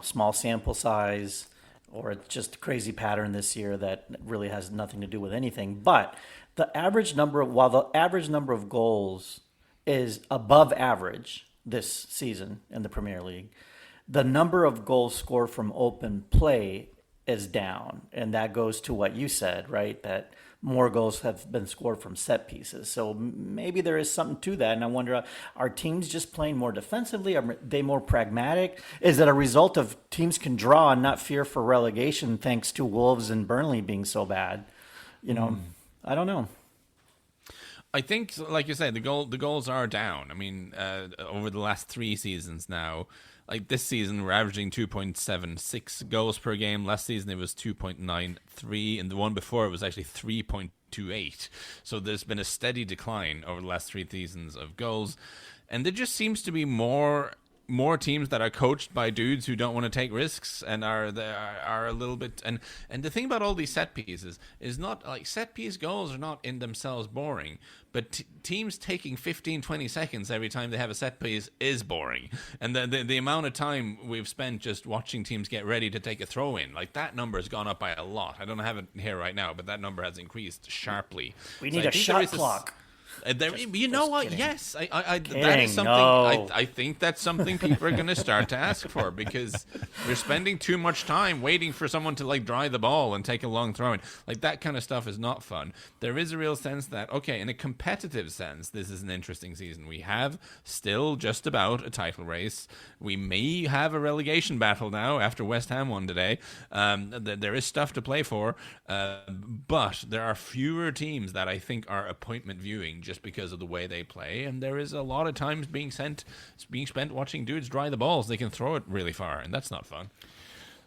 small sample size, or it's just a crazy pattern this year that really has nothing to do with anything. But while the average number of goals is above average this season in the Premier League, the number of goals scored from open play is down. And that goes to what you said, right? That more goals have been scored from set pieces. So maybe there is something to that. And I wonder, are teams just playing more defensively? Are they more pragmatic? Is it a result of teams can draw and not fear for relegation thanks to Wolves and Burnley being so bad? I don't know. I think, like you said, the goals are down. I mean, over the last 3 seasons now, like this season, we're averaging 2.76 goals per game. Last season, it was 2.93. And the one before, it was actually 3.28. So there's been a steady decline over the last 3 seasons of goals. And there just seems to be more teams that are coached by dudes who don't want to take risks and are a little bit... And the thing about all these set pieces is not... Like, set piece goals are not in themselves boring, but teams taking 15, 20 seconds every time they have a set piece is boring. And the amount of time we've spent just watching teams get ready to take a throw in, like that number has gone up by a lot. I don't have it here right now, but that number has increased sharply. We need a shot clock. You know what? kidding. Yes, that Kidding, is something. no. I think that's something people are going to start to ask for, because we're spending too much time waiting for someone to like dry the ball and take a long throw in. Like that kind of stuff is not fun. There is a real sense that, okay, in a competitive sense, this is an interesting season. We have still just about a title race. We may have a relegation battle now after West Ham won today. There is stuff to play for, but there are fewer teams that I think are appointment viewing just because of the way they play, and there is a lot of times being spent watching dudes dry the balls. They can throw it really far, and that's not fun.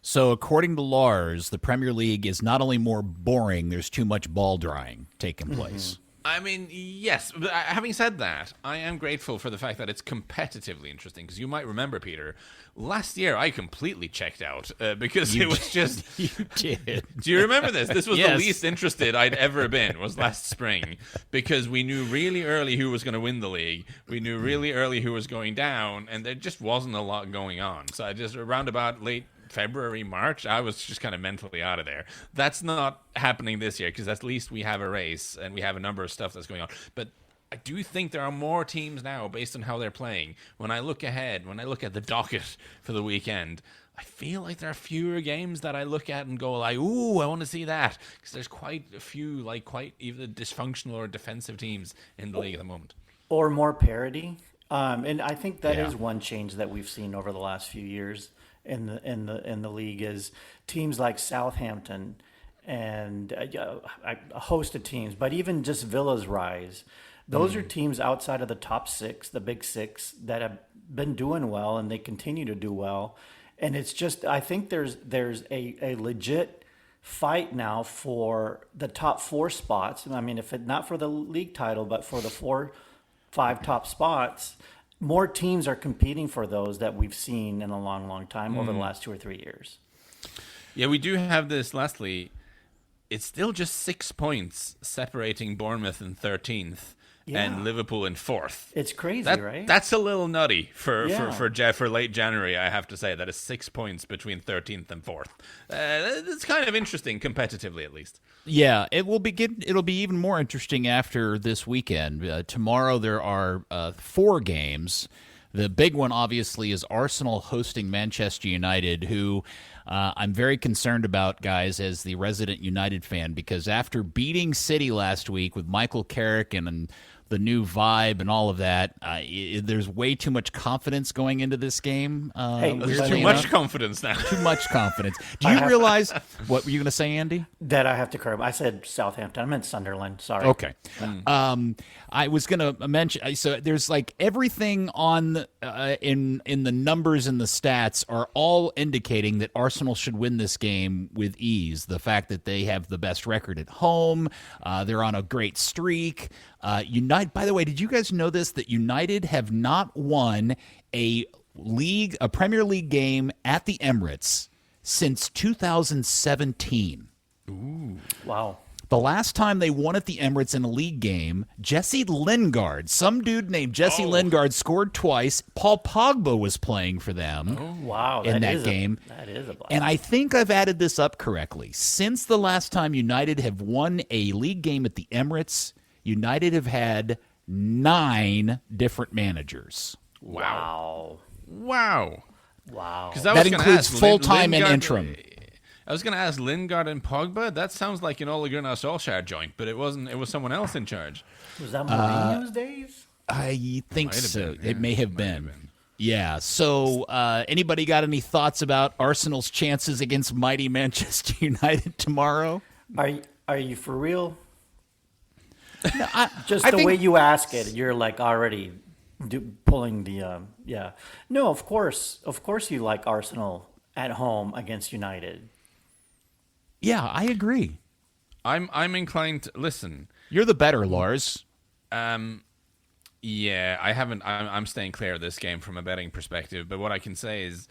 So according to Lars, the Premier League is not only more boring, there's too much ball drying taking place. I mean, yes. But having said that, I am grateful for the fact that it's competitively interesting, because you might remember, Peter, last year I completely checked out because it was just... You did. Do you remember this? This was Yes. the least interested I'd ever been, was last spring, because we knew really early who was going to win the league. We knew really early who was going down, and there just wasn't a lot going on. So I just, around about late February, March, I was just kind of mentally out of there. That's not happening this year, because at least we have a race and we have a number of stuff that's going on. But I do think there are more teams now based on how they're playing. When I look ahead, when I look at the docket for the weekend, I feel like there are fewer games that I look at and go like, ooh, I want to see that. Because there's quite a few, like quite either diffunctional or defensive teams in the league at the moment. Or more parity. And I think that is one change that we've seen over the last few years in the league, is teams like Southampton and a host of teams. But even just Villa's rise, those are teams outside of the top six, the big six, that have been doing well, and they continue to do well. And it's just, I think there's a legit fight now for the top 4 spots. I mean, if it not for the league title, but for the 4-5 top spots, more teams are competing for those that we've seen in a long, long time over the last 2 or 3 years. Yeah, we do have this. Lastly, it's still just 6 points separating Bournemouth in 13th and Liverpool in 4th. It's crazy, right? That's a little nutty for late January, I have to say. That is 6 points between 13th and 4th. It's kind of interesting, competitively at least. Yeah, it'll be even more interesting after this weekend. Tomorrow there are 4 games. The big one, obviously, is Arsenal hosting Manchester United, who I'm very concerned about, guys, as the resident United fan, because after beating City last week with Michael Carrick and the new vibe and all of that, there's way too much confidence going into this game. There's too much confidence now. Too much confidence. Do you realize what were you going to say, Andy? That I have to correct. I said Southampton. I meant Sunderland. Sorry. Okay. I was going to mention. So there's like everything on in the numbers and the stats are all indicating that Arsenal should win this game with ease. The fact that they have the best record at home, they're on a great streak. United. By the way, did you guys know this? That United have not won a Premier League game at the Emirates since 2017. Ooh. Wow. The last time they won at the Emirates in a league game, Jesse Lingard, some dude named Jesse Lingard, scored twice. Paul Pogba was playing for them. Oh, wow. In that game. That is a blast. And I think I've added this up correctly. Since the last time United have won a league game at the Emirates, United have had 9 different managers. Wow. That includes full-time and interim. I was going to ask Lingard and Pogba. That sounds like an Ole Gunnar Solskjaer joint, but it wasn't. It was someone else in charge. Was that Mourinho's days? I think so. It may have been. Yeah. So, anybody got any thoughts about Arsenal's chances against mighty Manchester United tomorrow? Are you for real? No, I think way you ask it, you're like already pulling the yeah. No, of course you like Arsenal at home against United. Yeah, I agree. I'm inclined to listen. You're the better, Lars. Yeah, I haven't. I'm staying clear of this game from a betting perspective. But what I can say is,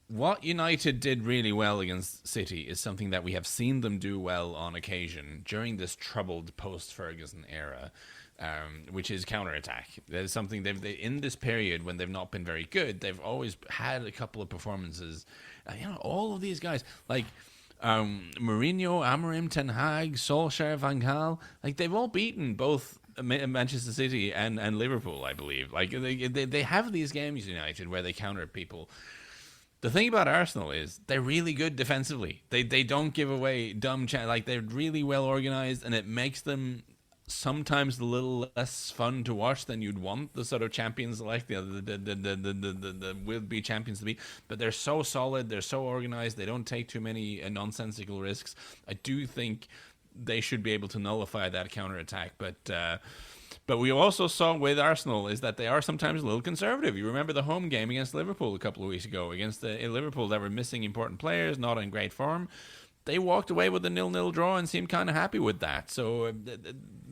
what United did really well against City is something that we have seen them do well on occasion during this troubled post-Ferguson era, which is counterattack. That is something in this period when they've not been very good, they've always had a couple of performances. All of these guys, like Mourinho, Amorim, Ten Hag, Solskjaer, Van Gaal, like they've all beaten both Manchester City and Liverpool, I believe. Like they have these games, United, where they counter people. The thing about Arsenal is they're really good defensively. They don't give away dumb like they're really well organized, and it makes them sometimes a little less fun to watch than you'd want the sort of champions like the will-be champions to be. But they're so solid, they're so organized, they don't take too many nonsensical risks. I do think they should be able to nullify that counterattack, but we also saw with Arsenal is that they are sometimes a little conservative. You remember the home game against Liverpool a couple of weeks ago, against the Liverpool that were missing important players, not in great form. They walked away with a 0-0 draw and seemed kind of happy with that. So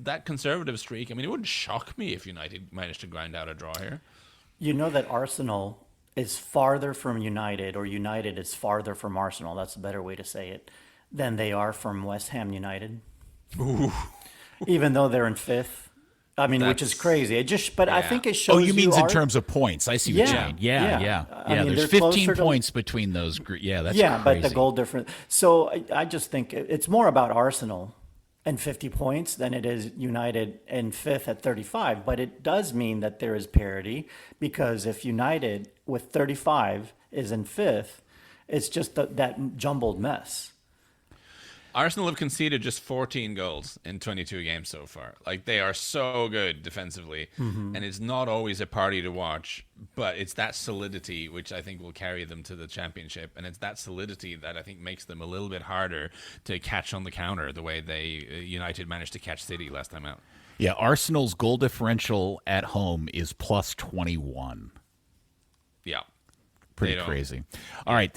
that conservative streak, I mean, it wouldn't shock me if United managed to grind out a draw here. You know that Arsenal is farther from United, or United is farther from Arsenal, that's a better way to say it, than they are from West Ham United. Ooh. Even though they're in 5th. I mean, which is crazy. I think it shows. Oh, you mean in terms of points? I see what you mean. Yeah. I mean, there's 15 points between those. Yeah, that's crazy. But the goal difference. So I just think it's more about Arsenal and 50 points than it is United in 5th at 35. But it does mean that there is parity, because if United with 35 is in 5th, it's just that jumbled mess. Arsenal have conceded just 14 goals in 22 games so far. Like, they are so good defensively, and it's not always a party to watch, but it's that solidity which I think will carry them to the championship, and it's that solidity that I think makes them a little bit harder to catch on the counter the way United managed to catch City last time out. Yeah, Arsenal's goal differential at home is plus 21. Yeah. Pretty crazy. All right,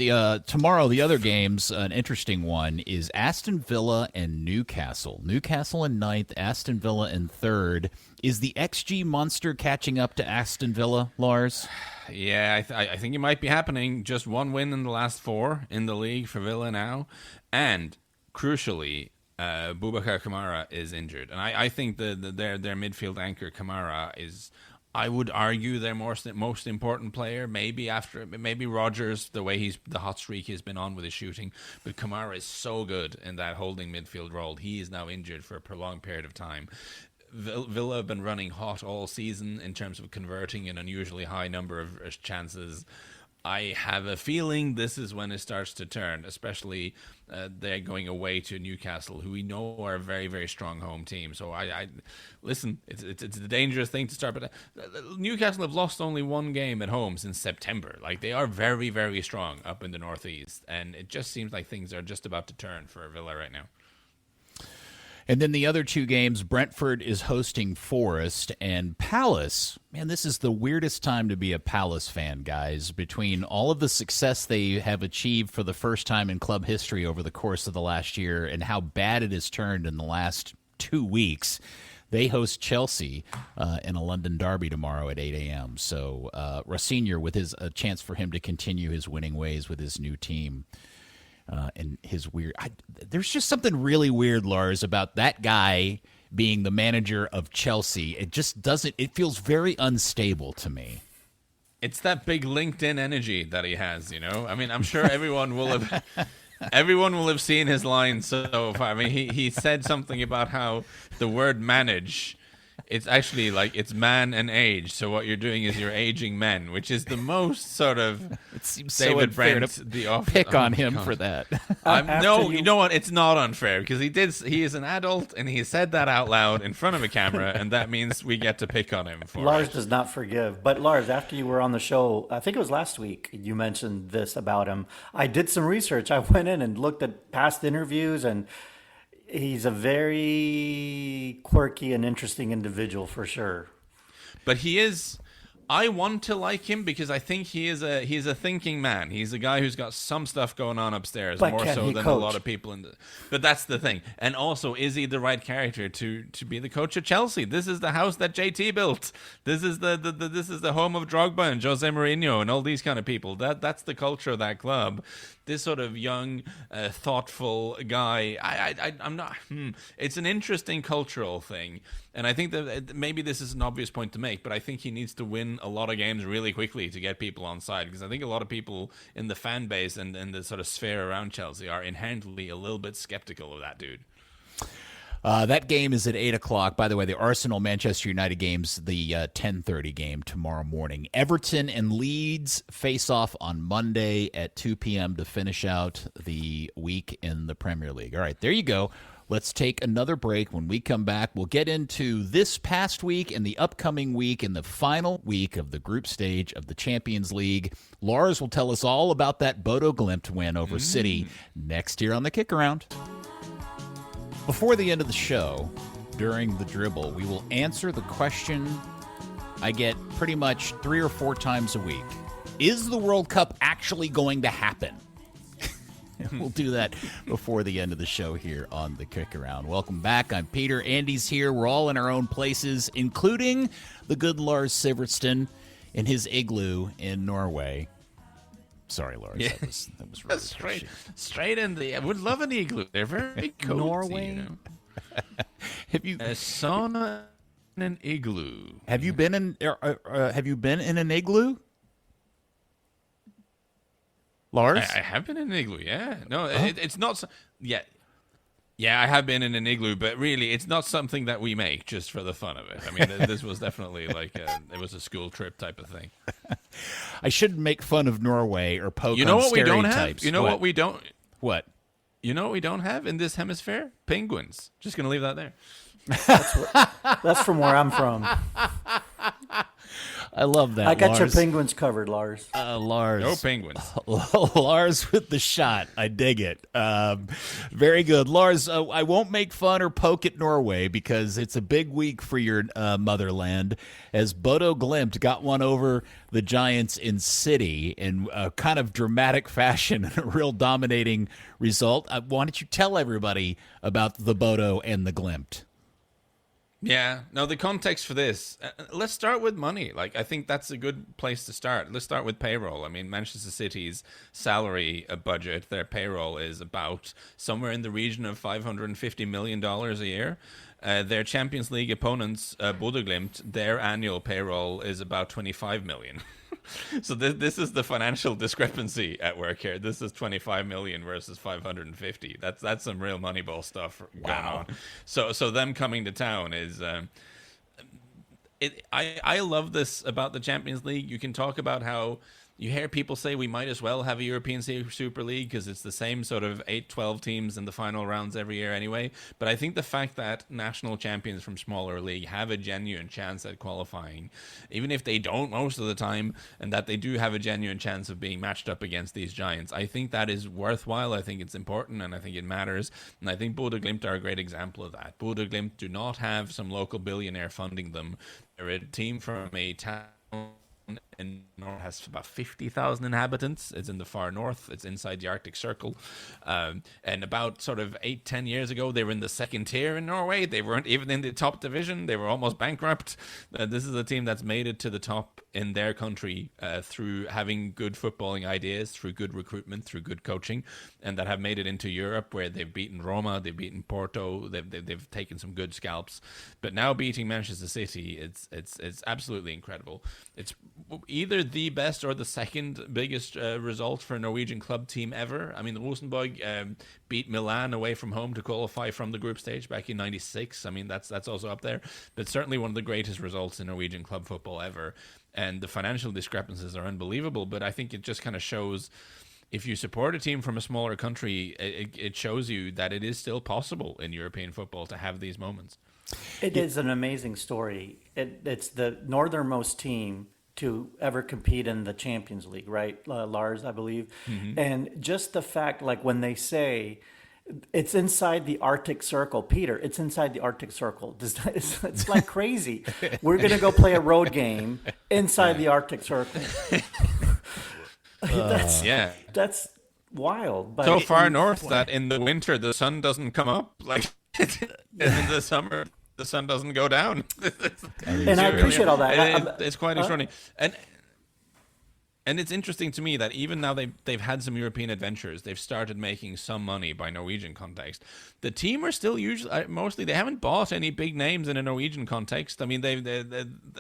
tomorrow, the other games, an interesting one is Aston Villa and Newcastle. Newcastle in 9th, Aston Villa in 3rd. Is the XG monster catching up to Aston Villa, Lars? Yeah, I think it might be happening. Just one win in the last 4 in the league for Villa now. And, crucially, Boubacar Kamara is injured. And I think their midfield anchor, Kamara, is... I would argue their most important player, maybe Rodgers, the way the hot streak he's been on with his shooting. But Kamara is so good in that holding midfield role. He is now injured for a prolonged period of time. Villa have been running hot all season in terms of converting an unusually high number of chances. I have a feeling this is when it starts to turn, especially they're going away to Newcastle, who we know are a very, very strong home team. So I listen, it's a dangerous thing to start, but Newcastle have lost only one game at home since September. Like, they are very, very strong up in the northeast, and it just seems like things are just about to turn for Villa right now. And then the other 2 games, Brentford is hosting Forest, and Palace. Man, this is the weirdest time to be a Palace fan, guys. Between all of the success they have achieved for the first time in club history over the course of the last year and how bad it has turned in the last 2 weeks, they host Chelsea in a London derby tomorrow at 8 a.m. So Rosenior, with a chance for him to continue his winning ways with his new team. And his weird... there's just something really weird, Lars, about that guy being the manager of Chelsea. It just doesn't... It feels very unstable to me. It's that big LinkedIn energy that he has, you know? I mean, I'm sure everyone will have seen his line so far. I mean, he said something about how the word manage... It's actually like it's man and age. So what you're doing is you're aging men, which is the most sort of it seems David so unfair Brent, to pick on him for that. No, you know what? It's not unfair because he is an adult and he said that out loud in front of a camera, and that means we get to pick on him for Lars it. does not forgive. But Lars, after you were on the show, I think it was last week, you mentioned this about him. I did some research. I went in and looked at past interviews, and he's a very quirky and interesting individual for sure. But he is... I want to like him because I think he's a thinking man. He's a guy who's got some stuff going on upstairs, but more so than coach? A lot of people in the... But that's the thing. And also, is he the right character to be the coach of Chelsea? This is the house that JT built. This is the home of Drogba and Jose Mourinho and all these kind of people. That's the culture of that club. This sort of young, thoughtful guy. I'm not... It's an interesting cultural thing. And I think that maybe this is an obvious point to make, but I think he needs to win a lot of games really quickly to get people on side, because I think a lot of people in the fan base and the sort of sphere around Chelsea are inherently a little bit skeptical of that dude. That game is at 8 o'clock. By the way, the Arsenal-Manchester United game's the 10:30 game tomorrow morning. Everton and Leeds face off on Monday at 2 p.m. to finish out the week in the Premier League. All right, there you go. Let's take another break. When we come back, we'll get into this past week and the upcoming week and the final week of the group stage of the Champions League. Lars will tell us all about that Bodo Glimt win over City next year on the KickAround. Before the end of the show, during the dribble, we will answer the question I get pretty much 3 or 4 times a week. Is the World Cup actually going to happen? We'll do that before the end of the show here on the KickAround. Welcome back. I'm Peter. Andy's here. We're all in our own places, including the good Lars Sivertsen in his igloo in Norway. Sorry, Lars. Yeah. That was really straight in the... I would love an igloo. They're very cozy. Norway? You know? Have you... A sauna and an igloo. Have you been in an igloo? Lars? I have been in an igloo, yeah. No, it's not... Yeah, I have been in an igloo, but really, it's not something that we make just for the fun of it. I mean, this was definitely like it was a school trip type of thing. I shouldn't make fun of Norway or poke You know on what we don't stereotypes. have? You know what we don't... What? You know what we don't have in this hemisphere? Penguins. Just going to leave that there. That's from where I'm from. I love that. I got Lars. your Penguins covered, Lars. Lars. No Penguins. Lars with the shot. I dig it. Very good. Lars, I won't make fun or poke at Norway because it's a big week for your motherland as Bodo Glimt got one over the Giants in City in a kind of dramatic fashion and a real dominating result. Why don't you tell everybody about the Bodo and the Glimt? Yeah. No, the context for this, let's start with money. Like, I think that's a good place to start. Let's start with payroll. I mean, Manchester City's salary budget, their payroll is about somewhere in the region of $550 million a year. Their Champions League opponents, Bodø Glimt, their annual payroll is about $25 million. So this is the financial discrepancy at work here. This is 25 million versus 550. That's some real Moneyball stuff going on. So them coming to town is I love this about the Champions League. You can talk about how you hear people say we might as well have a European Super League because it's the same sort of 8-12 teams in the final rounds every year anyway. But I think the fact that national champions from smaller league have a genuine chance at qualifying, even if they don't most of the time, and that they do have a genuine chance of being matched up against these giants, I think that is worthwhile. I think it's important, and I think it matters. And I think Bodø Glimt are a great example of that. Bodø Glimt do not have some local billionaire funding them. They're a team from a town and North has about 50,000 inhabitants. It's in the far north. It's inside the Arctic Circle. And about sort of 8-10 years ago, they were in the second tier in Norway. They weren't even in the top division. They were almost bankrupt. This is a team that's made it to the top in their country through having good footballing ideas, through good recruitment, through good coaching, and that have made it into Europe where they've beaten Roma, they've beaten Porto, they've taken some good scalps. But now beating Manchester City, it's absolutely incredible. It's either the best or the second biggest result for a Norwegian club team ever. I mean, Rosenborg beat Milan away from home to qualify from the group stage back in '96. I mean, that's also up there, but certainly one of the greatest results in Norwegian club football ever. And the financial discrepancies are unbelievable, but I think it just kind of shows, if you support a team from a smaller country, it shows you that it is still possible in European football to have these moments. It is an amazing story. It's the northernmost team to ever compete in the Champions League, right, Lars, I believe? Mm-hmm. And just the fact, like when they say it's inside the Arctic Circle, Peter, it's inside the Arctic Circle. It's like crazy. We're going to go play a road game inside the Arctic Circle. That's wild. But so far north that in the winter the sun doesn't come up, like in the summer the sun doesn't go down. And I appreciate all that. It's quite extraordinary. And it's interesting to me that even now they've had some European adventures, they've started making some money by Norwegian context. The team are still usually mostly, they haven't bought any big names in a Norwegian context. I mean,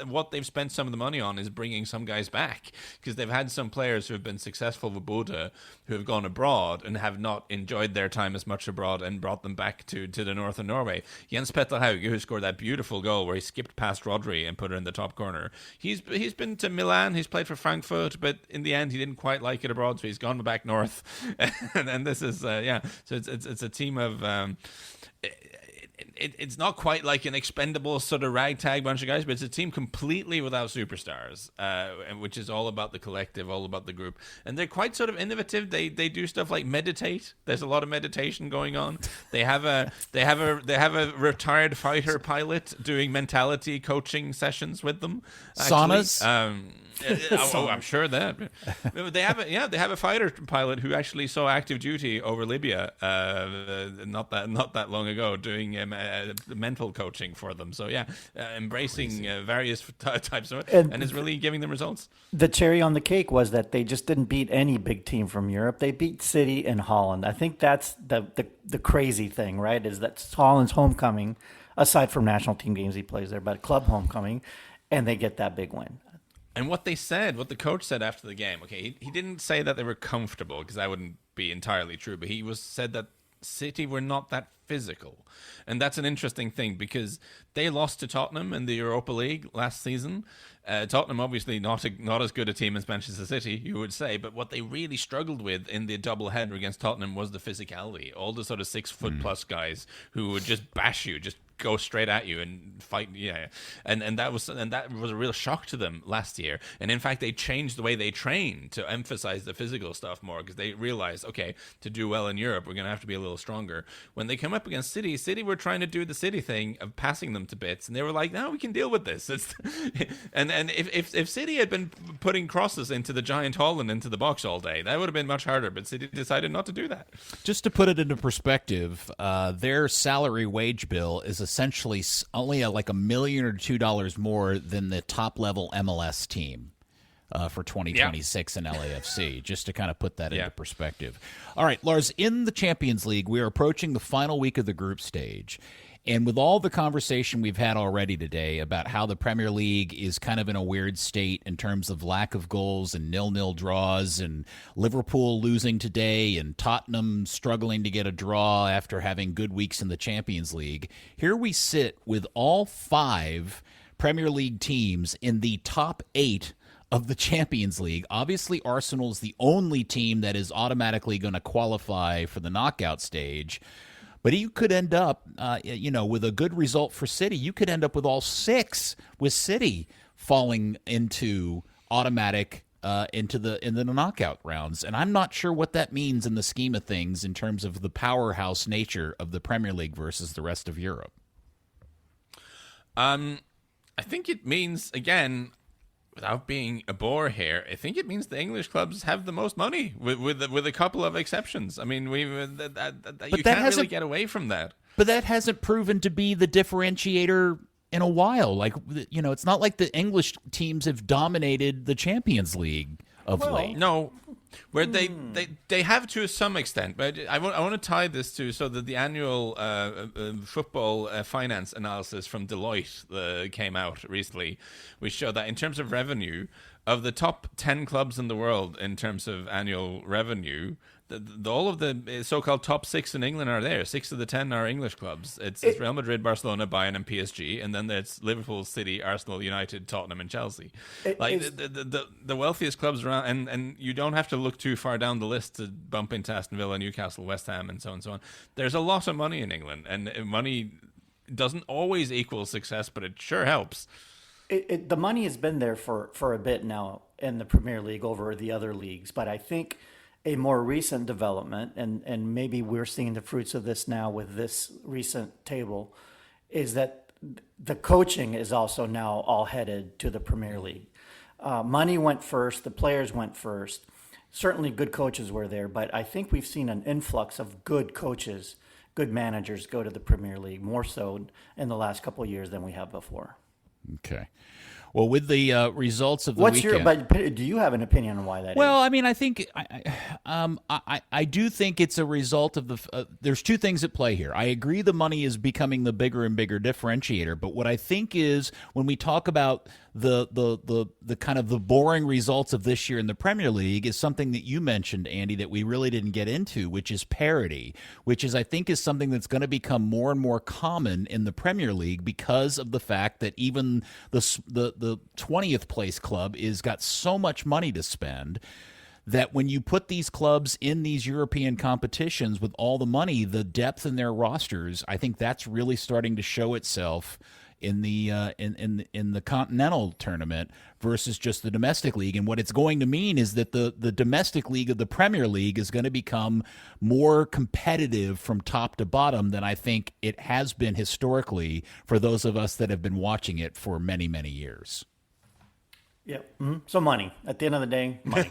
what they've spent some of the money on is bringing some guys back, because they've had some players who have been successful with Bodø who have gone abroad and have not enjoyed their time as much abroad and brought them back to the north of Norway. Jens Petter Hauge, who scored that beautiful goal where he skipped past Rodri and put it in the top corner. He's been to Milan, he's played for Frankfurt, but in the end he didn't quite like it abroad, so he's gone back north. and this is so it's a team of it's not quite like an expendable sort of ragtag bunch of guys, but it's a team completely without superstars, which is all about the collective, all about the group. And they're quite sort of innovative. They do stuff like meditate. There's a lot of meditation going on. They have a retired fighter pilot doing mentality coaching sessions with them. Actually. Saunas. I'm sure that they have a fighter pilot who actually saw active duty over Libya not that long ago, doing mental coaching for them. So embracing various types of it, and it's really giving them results. The cherry on the cake was that they just didn't beat any big team from Europe. They beat City and Holland. I think that's the crazy thing, right? Is that Holland's homecoming, aside from national team games he plays there, but club homecoming, and they get that big win. And what the coach said after the game, okay, he didn't say that they were comfortable, because that wouldn't be entirely true, but he said that City were not that physical. And that's an interesting thing because they lost to Tottenham in the Europa League last season. Tottenham, obviously, not as good a team as Manchester City, you would say. But what they really struggled with in the doubleheader against Tottenham was the physicality. All the sort of 6-foot-plus guys who would just bash you, just go straight at you and fight. Yeah, and that was a real shock to them last year. And in fact, they changed the way they train to emphasize the physical stuff more because they realized, okay, to do well in Europe, we're going to have to be a little stronger. When they came up against City were trying to do the City thing of passing them to bits, and they were like, no, we can deal with this. And if City had been putting crosses into the giant Holland into the box all day, that would have been much harder. But City decided not to do that. Just to put it into perspective, their salary wage bill is essentially only like $1 million or $2 more than the top level MLS team for 2026 in LAFC, just to kind of put that into perspective. All right, Lars, in the Champions League, we are approaching the final week of the group stage. And with all the conversation we've had already today about how the Premier League is kind of in a weird state in terms of lack of goals and 0-0 draws and Liverpool losing today and Tottenham struggling to get a draw after having good weeks in the Champions League, here we sit with all 5 Premier League teams in the top 8 of the Champions League. Obviously, Arsenal's the only team that is automatically going to qualify for the knockout stage. But you could end up, with a good result for City, you could end up with all 6 with City falling into automatic in the knockout rounds. And I'm not sure what that means in the scheme of things in terms of the powerhouse nature of the Premier League versus the rest of Europe. I think it means, again, without being a bore here, I think it means the English clubs have the most money, with a couple of exceptions. I mean, you can't really get away from that. But that hasn't proven to be the differentiator in a while. Like, it's not like the English teams have dominated the Champions League of late. No, where they have to some extent, but I want to tie this to so that the annual football finance analysis from Deloitte came out recently, which showed that in terms of revenue, of the top 10 clubs in the world in terms of annual revenue, all of the so-called top 6 in England are there. 6 of the 10 are English clubs. It's Real Madrid, Barcelona, Bayern, and PSG, and then there's Liverpool, City, Arsenal, United, Tottenham, and Chelsea. The wealthiest clubs around, and you don't have to look too far down the list to bump into Aston Villa, Newcastle, West Ham, and so on and so on. There's a lot of money in England, and money doesn't always equal success, but it sure helps. The money has been there for a bit now in the Premier League over the other leagues, but I think a more recent development, and maybe we're seeing the fruits of this now with this recent table, is that the coaching is also now all headed to the Premier League. Money went first, the players went first. Certainly good coaches were there, but I think we've seen an influx of good coaches, good managers go to the Premier League, more so in the last couple of years than we have before. Okay. Well, with the results of the weekend... But do you have an opinion on why that is? Well, I mean, I think I do think it's a result of the... there's 2 things at play here. I agree the money is becoming the bigger and bigger differentiator, but what I think is when we talk about the kind of the boring results of this year in the Premier League is something that you mentioned, Andy, that we really didn't get into, which is parity, which is I think is something that's going to become more and more common in the Premier League because of the fact that even the 20th place club is got so much money to spend that when you put these clubs in these European competitions with all the money, the depth in their rosters, I think that's really starting to show itself in the in the continental tournament versus just the domestic league. And what it's going to mean is that the domestic league of the Premier League is going to become more competitive from top to bottom than I think it has been historically for those of us that have been watching it for many, many years. Yeah. Mm-hmm. So money. At the end of the day, money.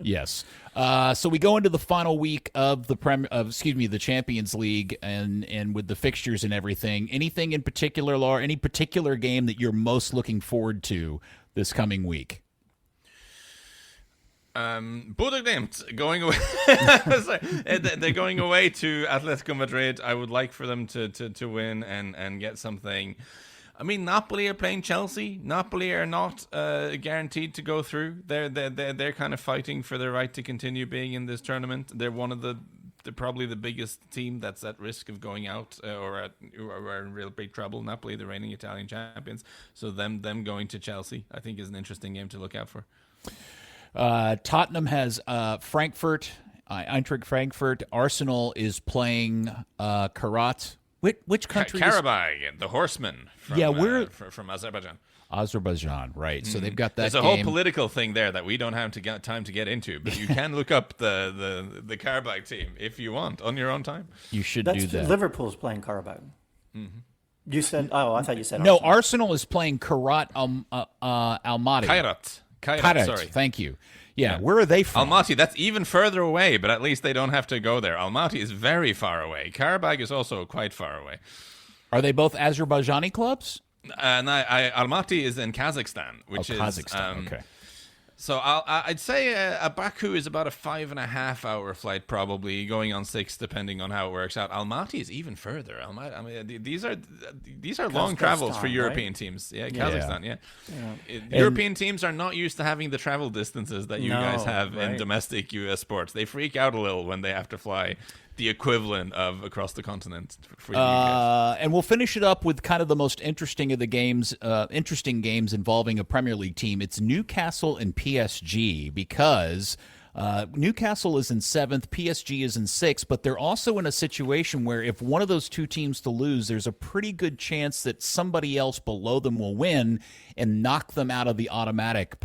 Yes. So we go into the final week of the Champions League, and with the fixtures and everything. Anything in particular, Laura? Any particular game that you're most looking forward to this coming week? Borussia Dortmund going away. They're going away to Atletico Madrid. I would like for them to win and get something. I mean, Napoli are playing Chelsea. Napoli are not guaranteed to go through. They're kind of fighting for their right to continue being in this tournament. They're one of the probably the biggest team that's at risk of going out or are in real big trouble. Napoli, the reigning Italian champions. So them going to Chelsea, I think, is an interesting game to look out for. Tottenham has Frankfurt, Eintracht Frankfurt. Arsenal is playing Karat. Which country? Karabakh, the horsemen from, from Azerbaijan. Azerbaijan, right. So they've got that There's a game. whole political thing there that we don't have time to get into, but you can look up the Karabakh team if you want on your own time. You should do that. Liverpool's playing Karabakh. Mm-hmm. You said, I thought you said no, Arsenal. Arsenal is playing Karat Almaty. Kairat, sorry. Thank you. Yeah, where are they from? Almaty, that's even further away, but at least they don't have to go there. Almaty is very far away. Karabakh is also quite far away. Are they both Azerbaijani clubs? Almaty is in Kazakhstan, which is Kazakhstan. Okay. So I'd say Baku is about a 5.5-hour flight, probably going on 6, depending on how it works out. Almaty is even further. These are long travels for European teams. Yeah, Kazakhstan. Yeah. European teams are not used to having the travel distances that you guys have in domestic U.S. sports. They freak out a little when they have to fly the equivalent of across the continent for you guys. And we'll finish it up with kind of the most interesting of the games, interesting games involving a Premier League team. It's Newcastle and PSG because Newcastle is in 7th, PSG is in 6th, but they're also in a situation where if one of those two teams to lose, there's a pretty good chance that somebody else below them will win and knock them out of the automatic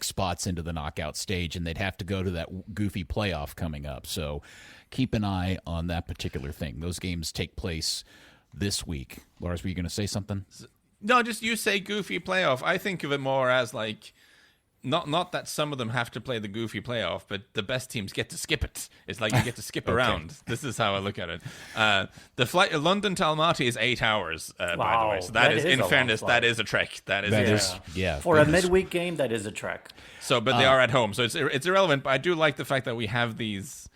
spots into the knockout stage, and they'd have to go to that goofy playoff coming up. So keep an eye on that particular thing. Those games take place this week. Lars, were you going to say something? No, just you say goofy playoff. I think of it more as like, Not that some of them have to play the goofy playoff, but the best teams get to skip it. It's like you get to skip around. This is how I look at it. The flight London to Almaty is 8 hours, by the way. So that is in fairness, that is a trek. That is for a midweek game, that is a trek. So, but they are at home, so it's irrelevant. But I do like the fact that we have these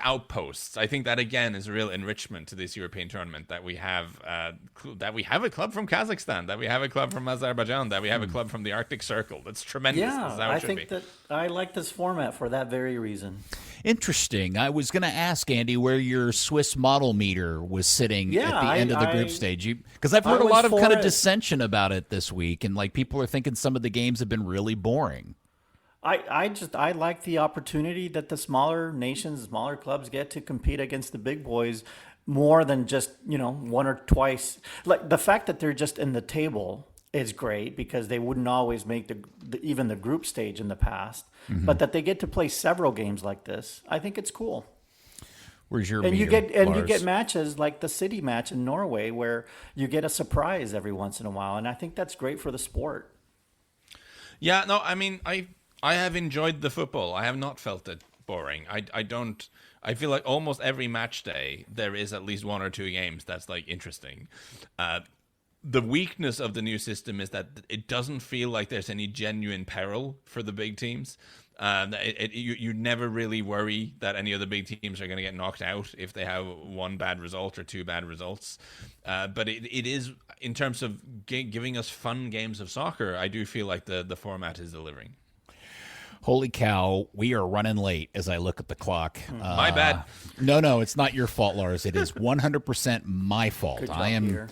outposts. I think that again is a real enrichment to this European tournament, that we have a club from Kazakhstan, that we have a club from Azerbaijan, that we have a club from the Arctic Circle. That's tremendous. Yeah, I think that I like this format for that very reason. Interesting. I was going to ask, Andy, where your Swiss model meter was sitting at the end of the group stage. Because I've heard a lot of kind of dissension about it this week, and like people are thinking some of the games have been really boring. I like the opportunity that the smaller nations, smaller clubs get to compete against the big boys more than just, one or twice. Like the fact that they're just in the table is great because they wouldn't always make even the group stage in the past. Mm-hmm. But that they get to play several games like this, I think it's cool. Where's your and meter, you get matches like the City match in Norway where you get a surprise every once in a while, and I think that's great for the sport. Yeah, no, I mean, I have enjoyed the football. I have not felt it boring. I feel like almost every match day there is at least 1 or 2 games that's like interesting. The weakness of the new system is that it doesn't feel like there's any genuine peril for the big teams. You never really worry that any of the big teams are going to get knocked out if they have 1 bad result or 2 bad results. But it is, in terms of giving us fun games of soccer, I do feel like the format is delivering. Holy cow, we are running late as I look at the clock. My bad. No, it's not your fault, Lars. It is 100% my fault. Good job, Peter.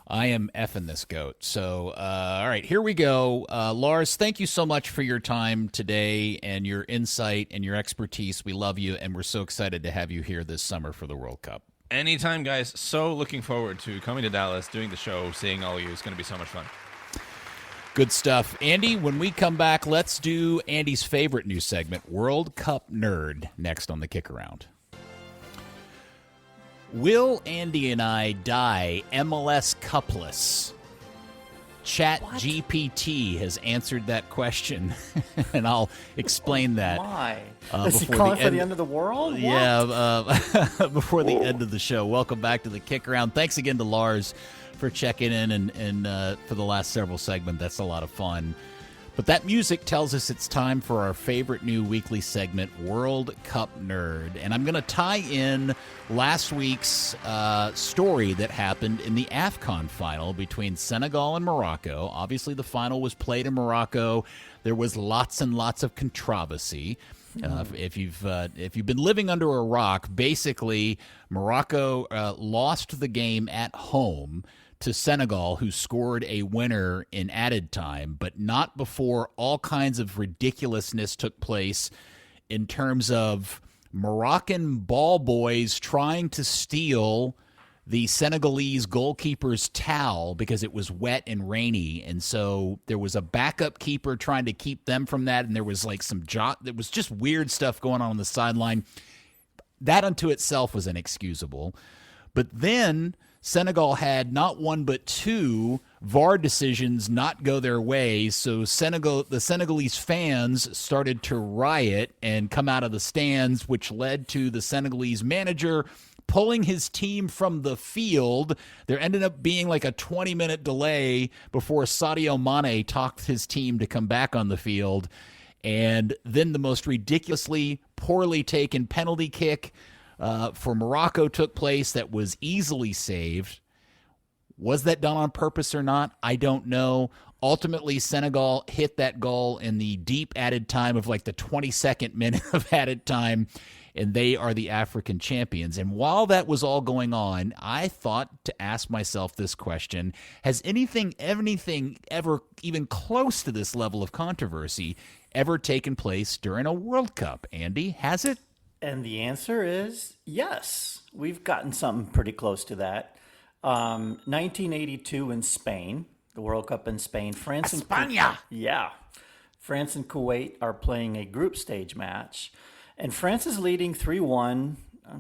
I am effing this goat. So, all right, here we go. Lars, thank you so much for your time today and your insight and your expertise. We love you, and we're so excited to have you here this summer for the World Cup. Anytime, guys. So looking forward to coming to Dallas, doing the show, seeing all of you. It's going to be so much fun. Good stuff. Andy, when we come back, let's do Andy's favorite new segment, World Cup Nerd, next on the KickAround. Will Andy and I die MLS cupless? ChatGPT has answered that question, and I'll explain that. Why? Is he calling for the end of the world? What? Yeah, before the end of the show. Welcome back to the KickAround. Thanks again to Lars for checking in and for the last several segments. That's a lot of fun. But that music tells us it's time for our favorite new weekly segment, World Cup Nerd. And I'm going to tie in last week's story that happened in the AFCON final between Senegal and Morocco. Obviously, the final was played in Morocco. There was lots and lots of controversy. If you've been living under a rock, basically Morocco lost the game at home to Senegal, who scored a winner in added time, but not before all kinds of ridiculousness took place in terms of Moroccan ball boys trying to steal the Senegalese goalkeeper's towel because it was wet and rainy, and so there was a backup keeper trying to keep them from that, and there was like there was just weird stuff going on the sideline. That unto itself was inexcusable. But then Senegal had not one but two VAR decisions not go their way, so the Senegalese fans started to riot and come out of the stands, which led to the Senegalese manager pulling his team from the field. There ended up being like a 20-minute delay before Sadio Mane talked his team to come back on the field. And then the most ridiculously poorly taken penalty kick for Morocco took place that was easily saved. Was that done on purpose or not? I don't know. Ultimately, Senegal hit that goal in the deep added time of like the 22nd minute of added time, and they are the African champions. And while that was all going on, I thought to ask myself this question: has anything ever even close to this level of controversy ever taken place during a World Cup? Andy, has it? And the answer is yes. We've gotten something pretty close to that. 1982 in Spain, the World Cup in Spain. France and España. France and Kuwait are playing a group stage match. And France is leading 3-1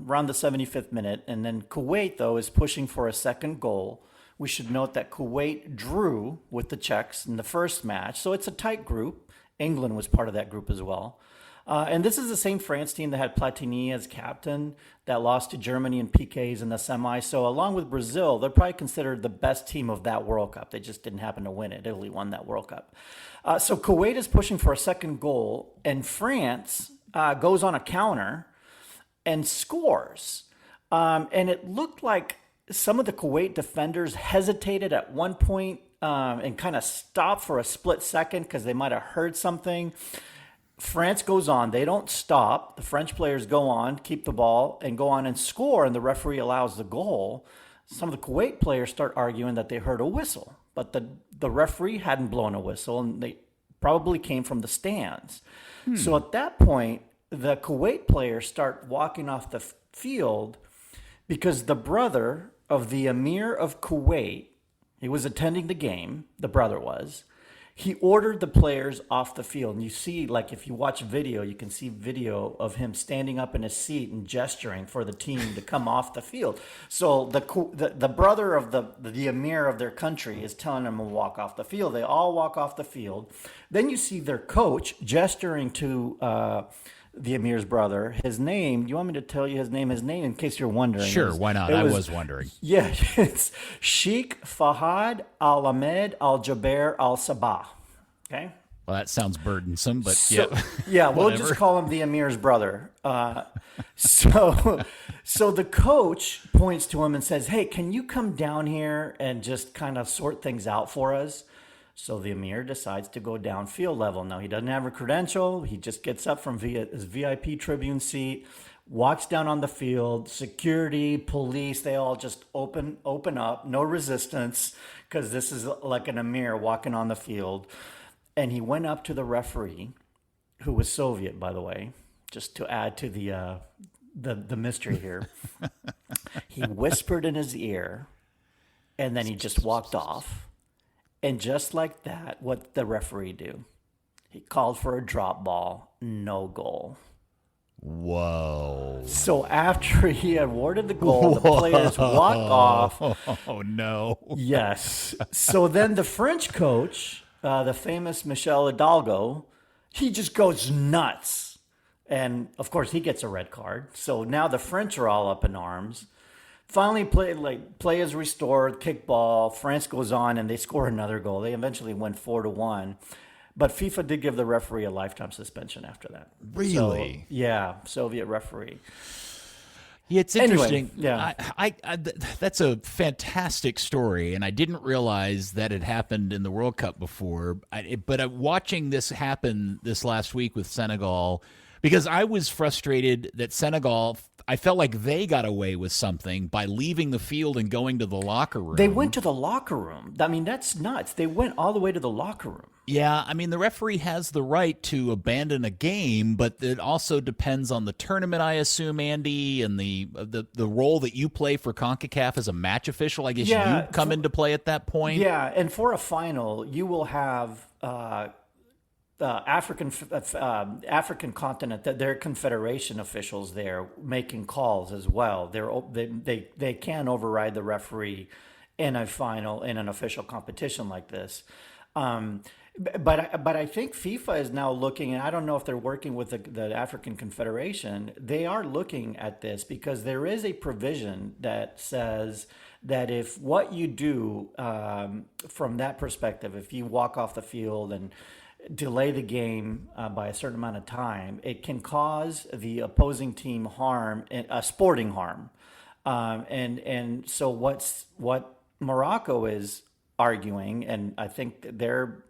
around the 75th minute. And then Kuwait, though, is pushing for a second goal. We should note that Kuwait drew with the Czechs in the first match. So it's a tight group. England was part of that group as well. And this is the same France team that had Platini as captain that lost to Germany in PKs in the semi. So along with Brazil, they're probably considered the best team of that World Cup. They just didn't happen to win it. Italy won that World Cup. So Kuwait is pushing for a second goal, and France goes on a counter and scores. And it looked like some of the Kuwait defenders hesitated at one point and kind of stopped for a split second because they might have heard something. France goes on. They don't stop. The French players go on, keep the ball, and go on and score, and the referee allows the goal. Some of the Kuwait players start arguing that they heard a whistle, but the referee hadn't blown a whistle, and they probably came from the stands. So at that point, the Kuwait players start walking off the field because the brother of the Emir of Kuwait, he was attending the game, the brother was, he ordered the players off the field. And you see, like, if you watch video, you can see video of him standing up in his seat and gesturing for the team to come off the field. So the brother of the emir of their country is telling them to walk off the field. They all walk off the field. Then you see their coach gesturing to the emir's brother. His name, you want me to tell you his name? His name, in case you're wondering. Sure, why not? I was wondering. Yeah, it's Sheikh Fahad Al-Ahmed Al-Jaber Al-Sabah. Okay? Well, that sounds burdensome, but yeah, we'll just call him the emir's brother. So the coach points to him and says, "Hey, can you come down here and just kind of sort things out for us?" So the emir decides to go down field level. Now, he doesn't have a credential. He just gets up from his VIP tribune seat, walks down on the field. Security, police, they all just open up. No resistance, because this is like an emir walking on the field. And he went up to the referee, who was Soviet, by the way, just to add to the mystery here. He whispered in his ear, and then he just walked off. And just like that, what did the referee do? He called for a drop ball, no goal. Whoa. So after he awarded the goal, the players walk off. Oh, no. Yes. So then the French coach, the famous Michel Hidalgo, he just goes nuts. And, of course, he gets a red card. So now the French are all up in arms. Finally, play is restored, kickball. France goes on, and they score another goal. They eventually win 4-1. But FIFA did give the referee a lifetime suspension after that. Really? So, yeah, Soviet referee. Yeah, it's interesting. Anyway, yeah. That's a fantastic story, and I didn't realize that it happened in the World Cup before. But watching this happen this last week with Senegal Because I was frustrated that Senegal, I felt like they got away with something by leaving the field and going to the locker room. They went to the locker room. I mean, that's nuts. They went all the way to the locker room. Yeah, I mean, the referee has the right to abandon a game, but it also depends on the tournament, I assume, Andy, and the role that you play for CONCACAF as a match official. I guess you come into play at that point. Yeah, and for a final, you will have African continent, their confederation officials there making calls as well. They can override the referee in a final in an official competition like this. But I think FIFA is now looking, and I don't know if they're working with the African Confederation. They are looking at this because there is a provision that says that if what you do from that perspective, if you walk off the field and delay the game by a certain amount of time, it can cause the opposing team harm, sporting harm. And so what Morocco is arguing, and I think they're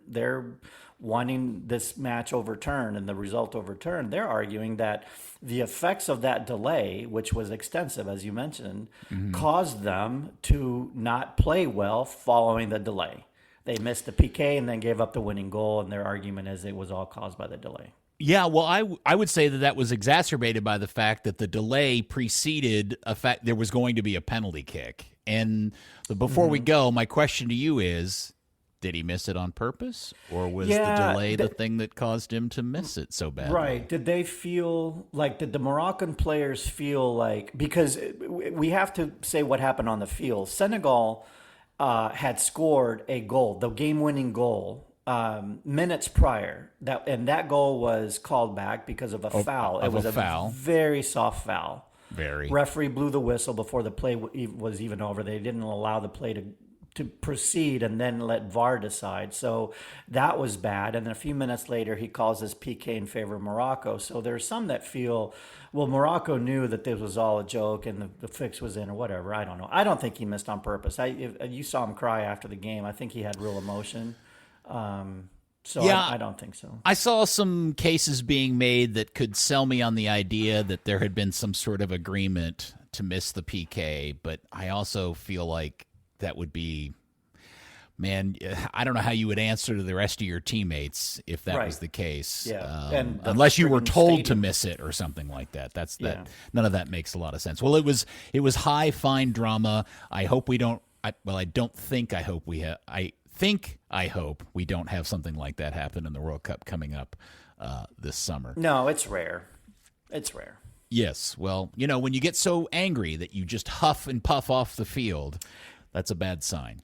wanting this match overturned and the result overturned. They're arguing that the effects of that delay, which was extensive, as you mentioned, caused them to not play well following the delay. They missed the PK and then gave up the winning goal, and their argument is it was all caused by the delay. Yeah, well, I would say that was exacerbated by the fact that the delay preceded a fact there was going to be a penalty kick. And before we go, my question to you is, did he miss it on purpose, or was the delay the thing that caused him to miss it so badly? Right. Did the Moroccan players feel like, because we have to say what happened on the field. Senegal had scored a goal, the game-winning goal, minutes prior, that goal was called back because of a foul. It was a foul. Very soft foul. Very. Referee blew the whistle before the play was even over. They didn't allow the play to proceed and then let VAR decide. So that was bad. And then a few minutes later, he calls his PK in favor of Morocco. So there's some that feel, well, Morocco knew that this was all a joke and the fix was in or whatever. I don't know. I don't think he missed on purpose. You saw him cry after the game. I think he had real emotion. I don't think so. I saw some cases being made that could sell me on the idea that there had been some sort of agreement to miss the PK, but I also feel like that would be, man, I don't know how you would answer to the rest of your teammates if that was the case. Yeah. Unless you were told to miss it or something like that. None of that makes a lot of sense. Well, it was high fine drama. I hope we don't. I hope we don't have something like that happen in the World Cup coming up this summer. No, it's rare. It's rare. Yes. Well, when you get so angry that you just huff and puff off the field, that's a bad sign.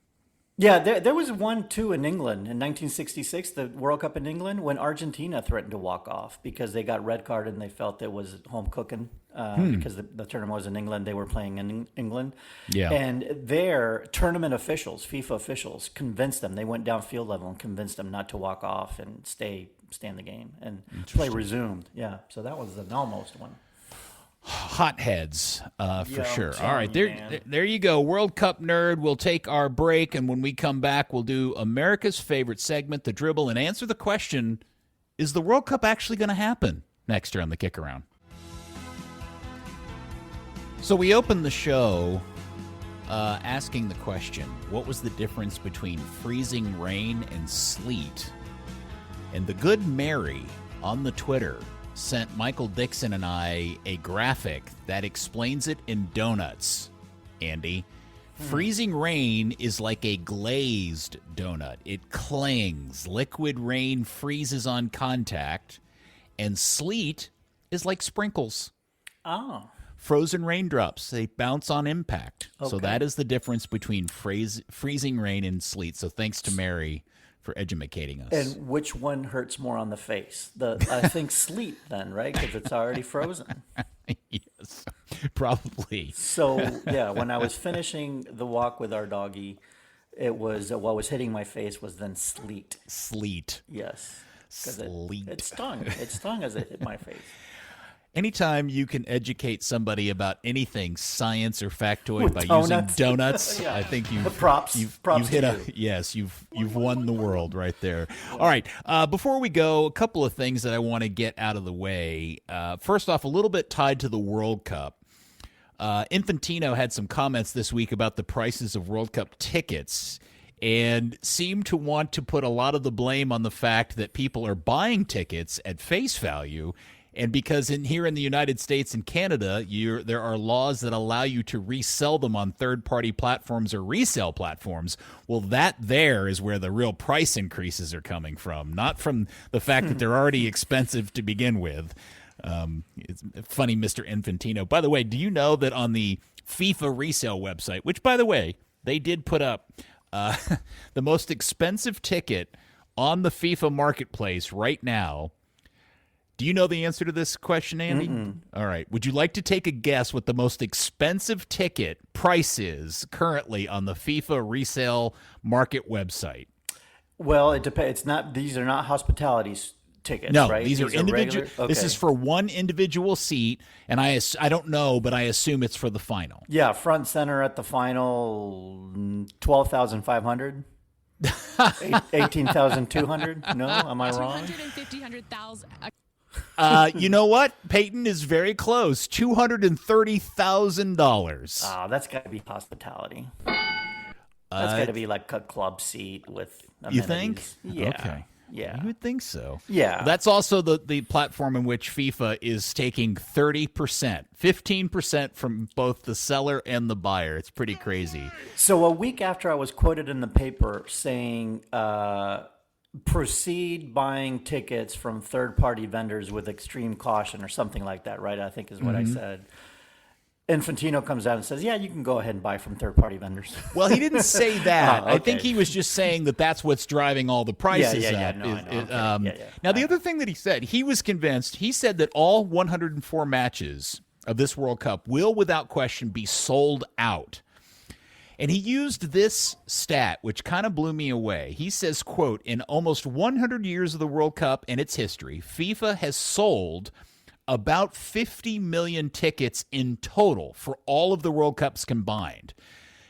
Yeah, there was one, too, in England in 1966, the World Cup in England, when Argentina threatened to walk off because they got red carded and they felt it was home cooking because the tournament was in England. They were playing in England. Yeah. And their tournament officials, FIFA officials, convinced them. They went down field level and convinced them not to walk off and stay in the game. And play resumed. Yeah, so that was an almost one. Hotheads, for sure. All right, there you go. World Cup nerd. We'll take our break, and when we come back, we'll do America's favorite segment, The Dribble, and answer the question, is the World Cup actually going to happen? Next year on the KickAround. So we opened the show asking the question, what was the difference between freezing rain and sleet? And the good Mary on the Twitter sent Michael Dixon and I a graphic that explains it in donuts, Andy. Freezing rain is like a glazed donut. It clings. Liquid rain freezes on contact. And sleet is like sprinkles. Oh. Frozen raindrops. They bounce on impact. Okay. So that is the difference between freezing rain and sleet. So thanks to Mary for educating us. And which one hurts more on the face? I think sleet then, right? Because it's already frozen. Yes, probably. So, yeah, when I was finishing the walk with our doggy, it was what was hitting my face was then sleet. Sleet. Yes. Sleet. It stung. It stung as it hit my face. Anytime you can educate somebody about anything science or factoid With by donuts. using donuts, Yeah. I think you've Props you've to hit you. you've won the world right there. All right, before we go, a couple of things that I want to get out of the way. First off, a little bit tied to the World Cup. Infantino had some comments this week about the prices of World Cup tickets and seemed to want to put a lot of the blame on the fact that people are buying tickets at face value. And because here in the United States and Canada, there are laws that allow you to resell them on third-party platforms or resale platforms. Well, that there is where the real price increases are coming from, not from the fact that they're already expensive to begin with. It's funny, Mr. Infantino. By the way, do you know that on the FIFA resale website, which, by the way, they did put up the most expensive ticket on the FIFA marketplace right now? Do you know the answer to this question, Andy? All right. Would you like to take a guess what the most expensive ticket price is currently on the FIFA resale market website? Well, it depends. It's not. These are not hospitality tickets, No, right? these are individual. regular? This Okay. is for one individual seat, and I don't know, but I assume it's for the final. Yeah, front center at the final, 12,500. 18,200. No, am I wrong? 150,000. You know what? Peyton is very close. $230,000. Oh, that's got to be hospitality. That's got to be like a club seat with You amenities. think? Yeah. Okay. Yeah. You would think so. Yeah. That's also the platform in which FIFA is taking 30%, 15% from both the seller and the buyer. It's pretty crazy. So a week after I was quoted in the paper saying, proceed buying tickets from third-party vendors with extreme caution or something like that, right? I think is what I said. Infantino comes out and says, yeah, you can go ahead and buy from third-party vendors. Well, he didn't say that. Oh, okay. I think he was just saying that that's what's driving all the prices Yeah. up. No, I know. Okay. Yeah. Now, the other thing that he said, he was convinced, he said that all 104 matches of this World Cup will, without question, be sold out. And he used this stat, which kind of blew me away. He says, quote, in almost 100 years of the World Cup and its history, FIFA has sold about 50 million tickets in total for all of the World Cups combined.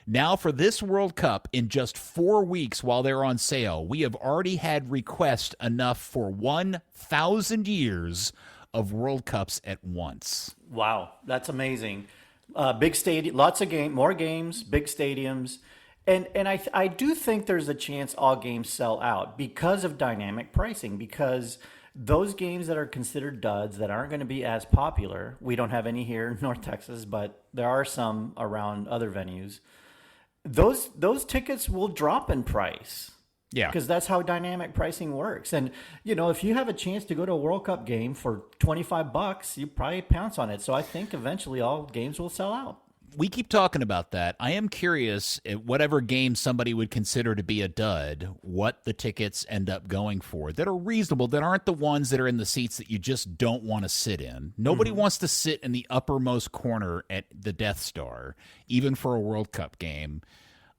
Now, for this World Cup, in just 4 weeks while they're on sale, we have already had requests enough for 1,000 years of World Cups at once. Wow, that's amazing. Big stadium, lots of more games, big stadiums. And I do think there's a chance all games sell out because of dynamic pricing, because those games that are considered duds that aren't going to be as popular, we don't have any here in North Texas, but there are some around other venues. Those tickets will drop in price. Yeah. Because that's how dynamic pricing works. And, if you have a chance to go to a World Cup game for $25, you probably pounce on it. So I think eventually all games will sell out. We keep talking about that. I am curious at whatever game somebody would consider to be a dud, what the tickets end up going for that are reasonable, that aren't the ones that are in the seats that you just don't want to sit in. Nobody wants to sit in the uppermost corner at the Death Star, even for a World Cup game,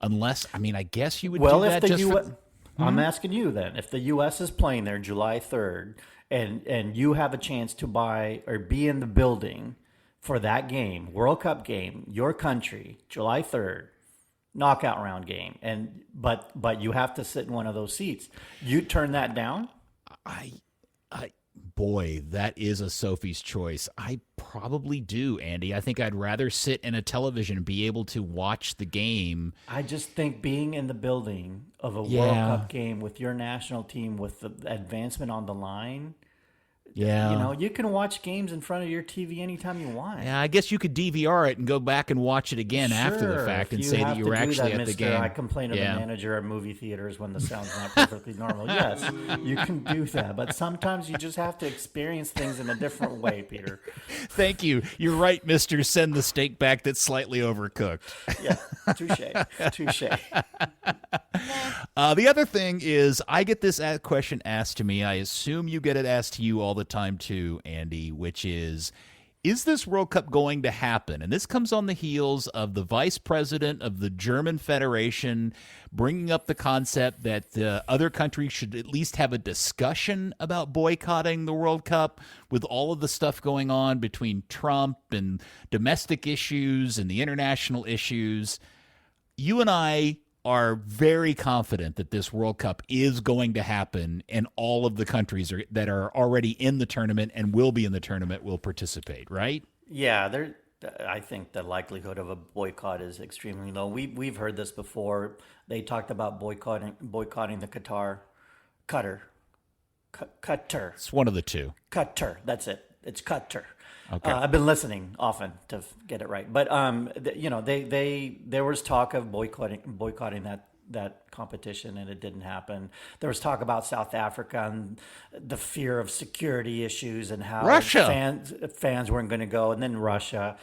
unless, I guess you would do that just for... I'm asking you then, if the U.S. is playing there July 3rd and you have a chance to buy or be in the building for that game, World Cup game, your country, July 3rd, knockout round game, but you have to sit in one of those seats, you turn that down? Boy, that is a Sophie's choice. I probably do, Andy. I think I'd rather sit in a television and be able to watch the game. I just think being in the building of a World Cup game with your national team with the advancement on the line, you can watch games in front of your TV anytime you want. Yeah, I guess you could DVR it and go back and watch it again after the fact and say that you were actually at the game. I complain of the manager at movie theaters when the sound's not perfectly normal. Yes, you can do that, but sometimes you just have to experience things in a different way, Peter. Thank you. You're right, Mr. Send the steak back that's slightly overcooked. Yeah, touche. The other thing is I get this question asked to me. I assume you get it asked to you all the time too, Andy, which is is this World Cup going to happen? And this comes on the heels of the vice president of the German Federation bringing up the concept that other countries should at least have a discussion about boycotting the World Cup with all of the stuff going on between Trump and domestic issues and the international issues. You and I are very confident that this World Cup is going to happen, and all of the countries that are already in the tournament and will be in the tournament will participate, right? Yeah, I think the likelihood of a boycott is extremely low. We've heard this before. They talked about boycotting the Qatar. It's one of the two. Qatar. That's it. It's Qatar. Okay. I've been listening often to get it right, but there was talk of boycotting that competition, and it didn't happen. There was talk about South Africa and the fear of security issues and how Russia fans weren't going to go, and then Russia.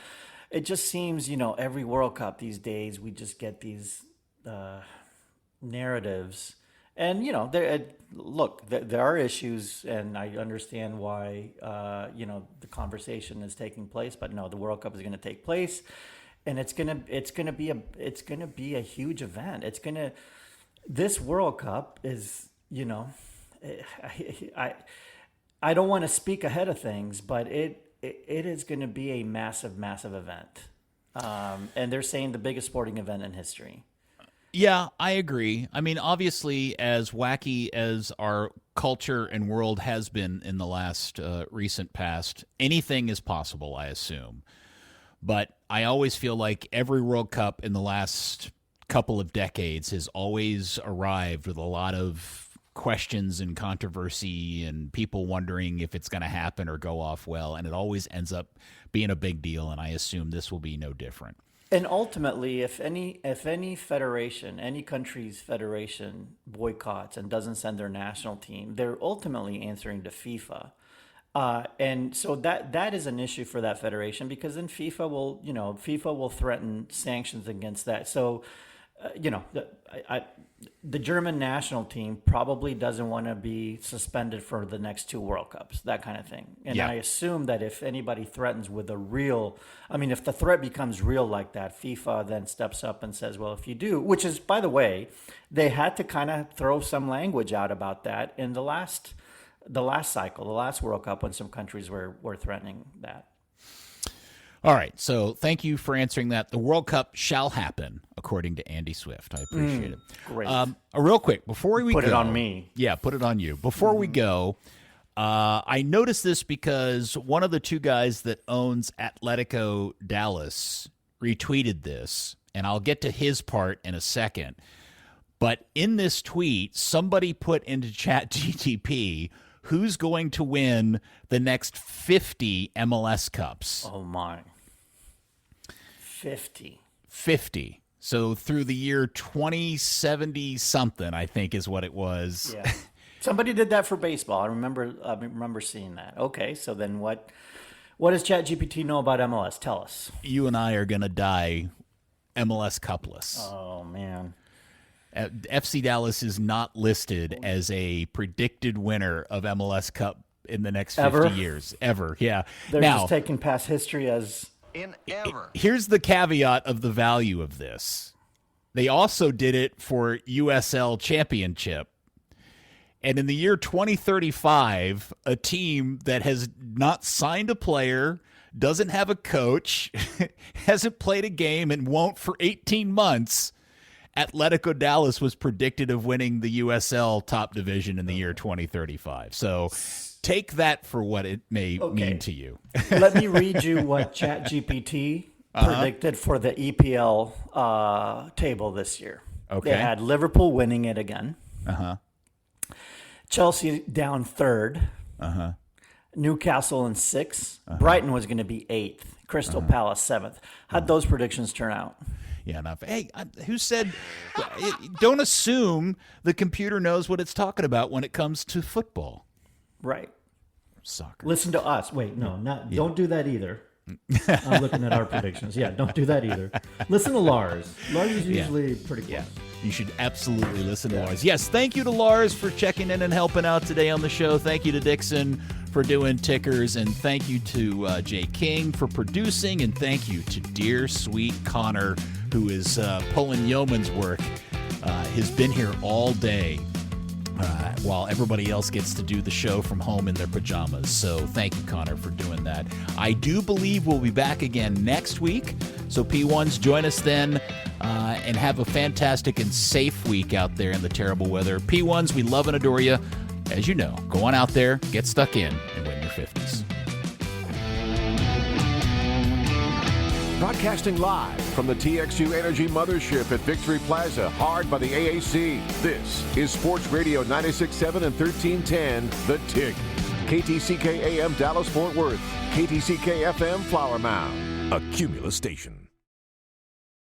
It just seems, every World Cup these days we just get these narratives. And, there are issues, and I understand why, the conversation is taking place. But no, the World Cup is going to take place, and it's going to be a huge event. This World Cup is, I don't want to speak ahead of things, but it is going to be a massive, massive event. And they're saying the biggest sporting event in history. Yeah, I agree. I mean, obviously, as wacky as our culture and world has been in the last recent past, anything is possible, I assume. But I always feel like every World Cup in the last couple of decades has always arrived with a lot of questions and controversy and people wondering if it's going to happen or go off well, and it always ends up being a big deal, and I assume this will be no different. And ultimately, if any federation, any country's federation boycotts and doesn't send their national team, they're ultimately answering to FIFA. And so that is an issue for that federation, because then FIFA will threaten sanctions against that. So, the German national team probably doesn't want to be suspended for the next 2 World Cups, that kind of thing. And yeah. I assume that if anybody threatens with if the threat becomes real like that, FIFA then steps up and says, well, if you do, which is, by the way, they had to kind of throw some language out about that in the last cycle, the last World Cup, when some countries were threatening that. All right, so thank you for answering that. The World Cup shall happen, according to Andy Swift. I appreciate it. Great. Real quick, before we put go, it on me. Yeah, put it on you. Before we go, I noticed this because one of the 2 guys that owns Atletico Dallas retweeted this, and I'll get to his part in a second. But in this tweet, somebody put into ChatGTP, who's going to win the next 50 MLS Cups? Oh, my. 50. So through the year 2070 something, I think is what it was. Yeah. Somebody did that for baseball. I remember seeing that. Okay, so then what does ChatGPT know about MLS? Tell us. You and I are going to die MLS Cupless. Oh, man. FC Dallas is not listed as a predicted winner of MLS Cup in the next 50 years. Ever. Yeah. They're just taking past history as... Here's the caveat of the value of this. They also did it for USL Championship. And in the year 2035, a team that has not signed a player, doesn't have a coach, hasn't played a game, and won't for 18 months, Atletico Dallas was predicted of winning the USL top division in the year 2035. So take that for what it may mean to you. Let me read you what ChatGPT predicted for the EPL table this year. Okay. They had Liverpool winning it again. Chelsea down 3rd. Newcastle in 6th. Brighton was going to be 8th. Crystal Palace 7th. How'd those predictions turn out? Yeah, enough. Hey, who said don't assume the computer knows what it's talking about when it comes to football? Right. Soccer. Listen to us. Wait, no, don't do that either. I'm looking at our predictions. Yeah, don't do that either. Listen to Lars. Lars is usually pretty close. Yeah, you should absolutely listen to Lars. Yes, thank you to Lars for checking in and helping out today on the show. Thank you to Dixon for doing tickers, and thank you to Jay King for producing, and thank you to dear sweet Connor, who is pulling yeoman's work. Has been here all day while everybody else gets to do the show from home in their pajamas. So thank you, Connor, for doing that. I do believe we'll be back again next week. So P1s, join us then, and have a fantastic and safe week out there in the terrible weather. P1s, we love and adore you. As you know, go on out there, get stuck in, and win your 50s. Broadcasting live from the TXU Energy Mothership at Victory Plaza, hard by the AAC. This is Sports Radio 96.7 and 1310, The Tick. KTCK AM Dallas Fort Worth, KTCK FM Flower Mound, a Cumulus station.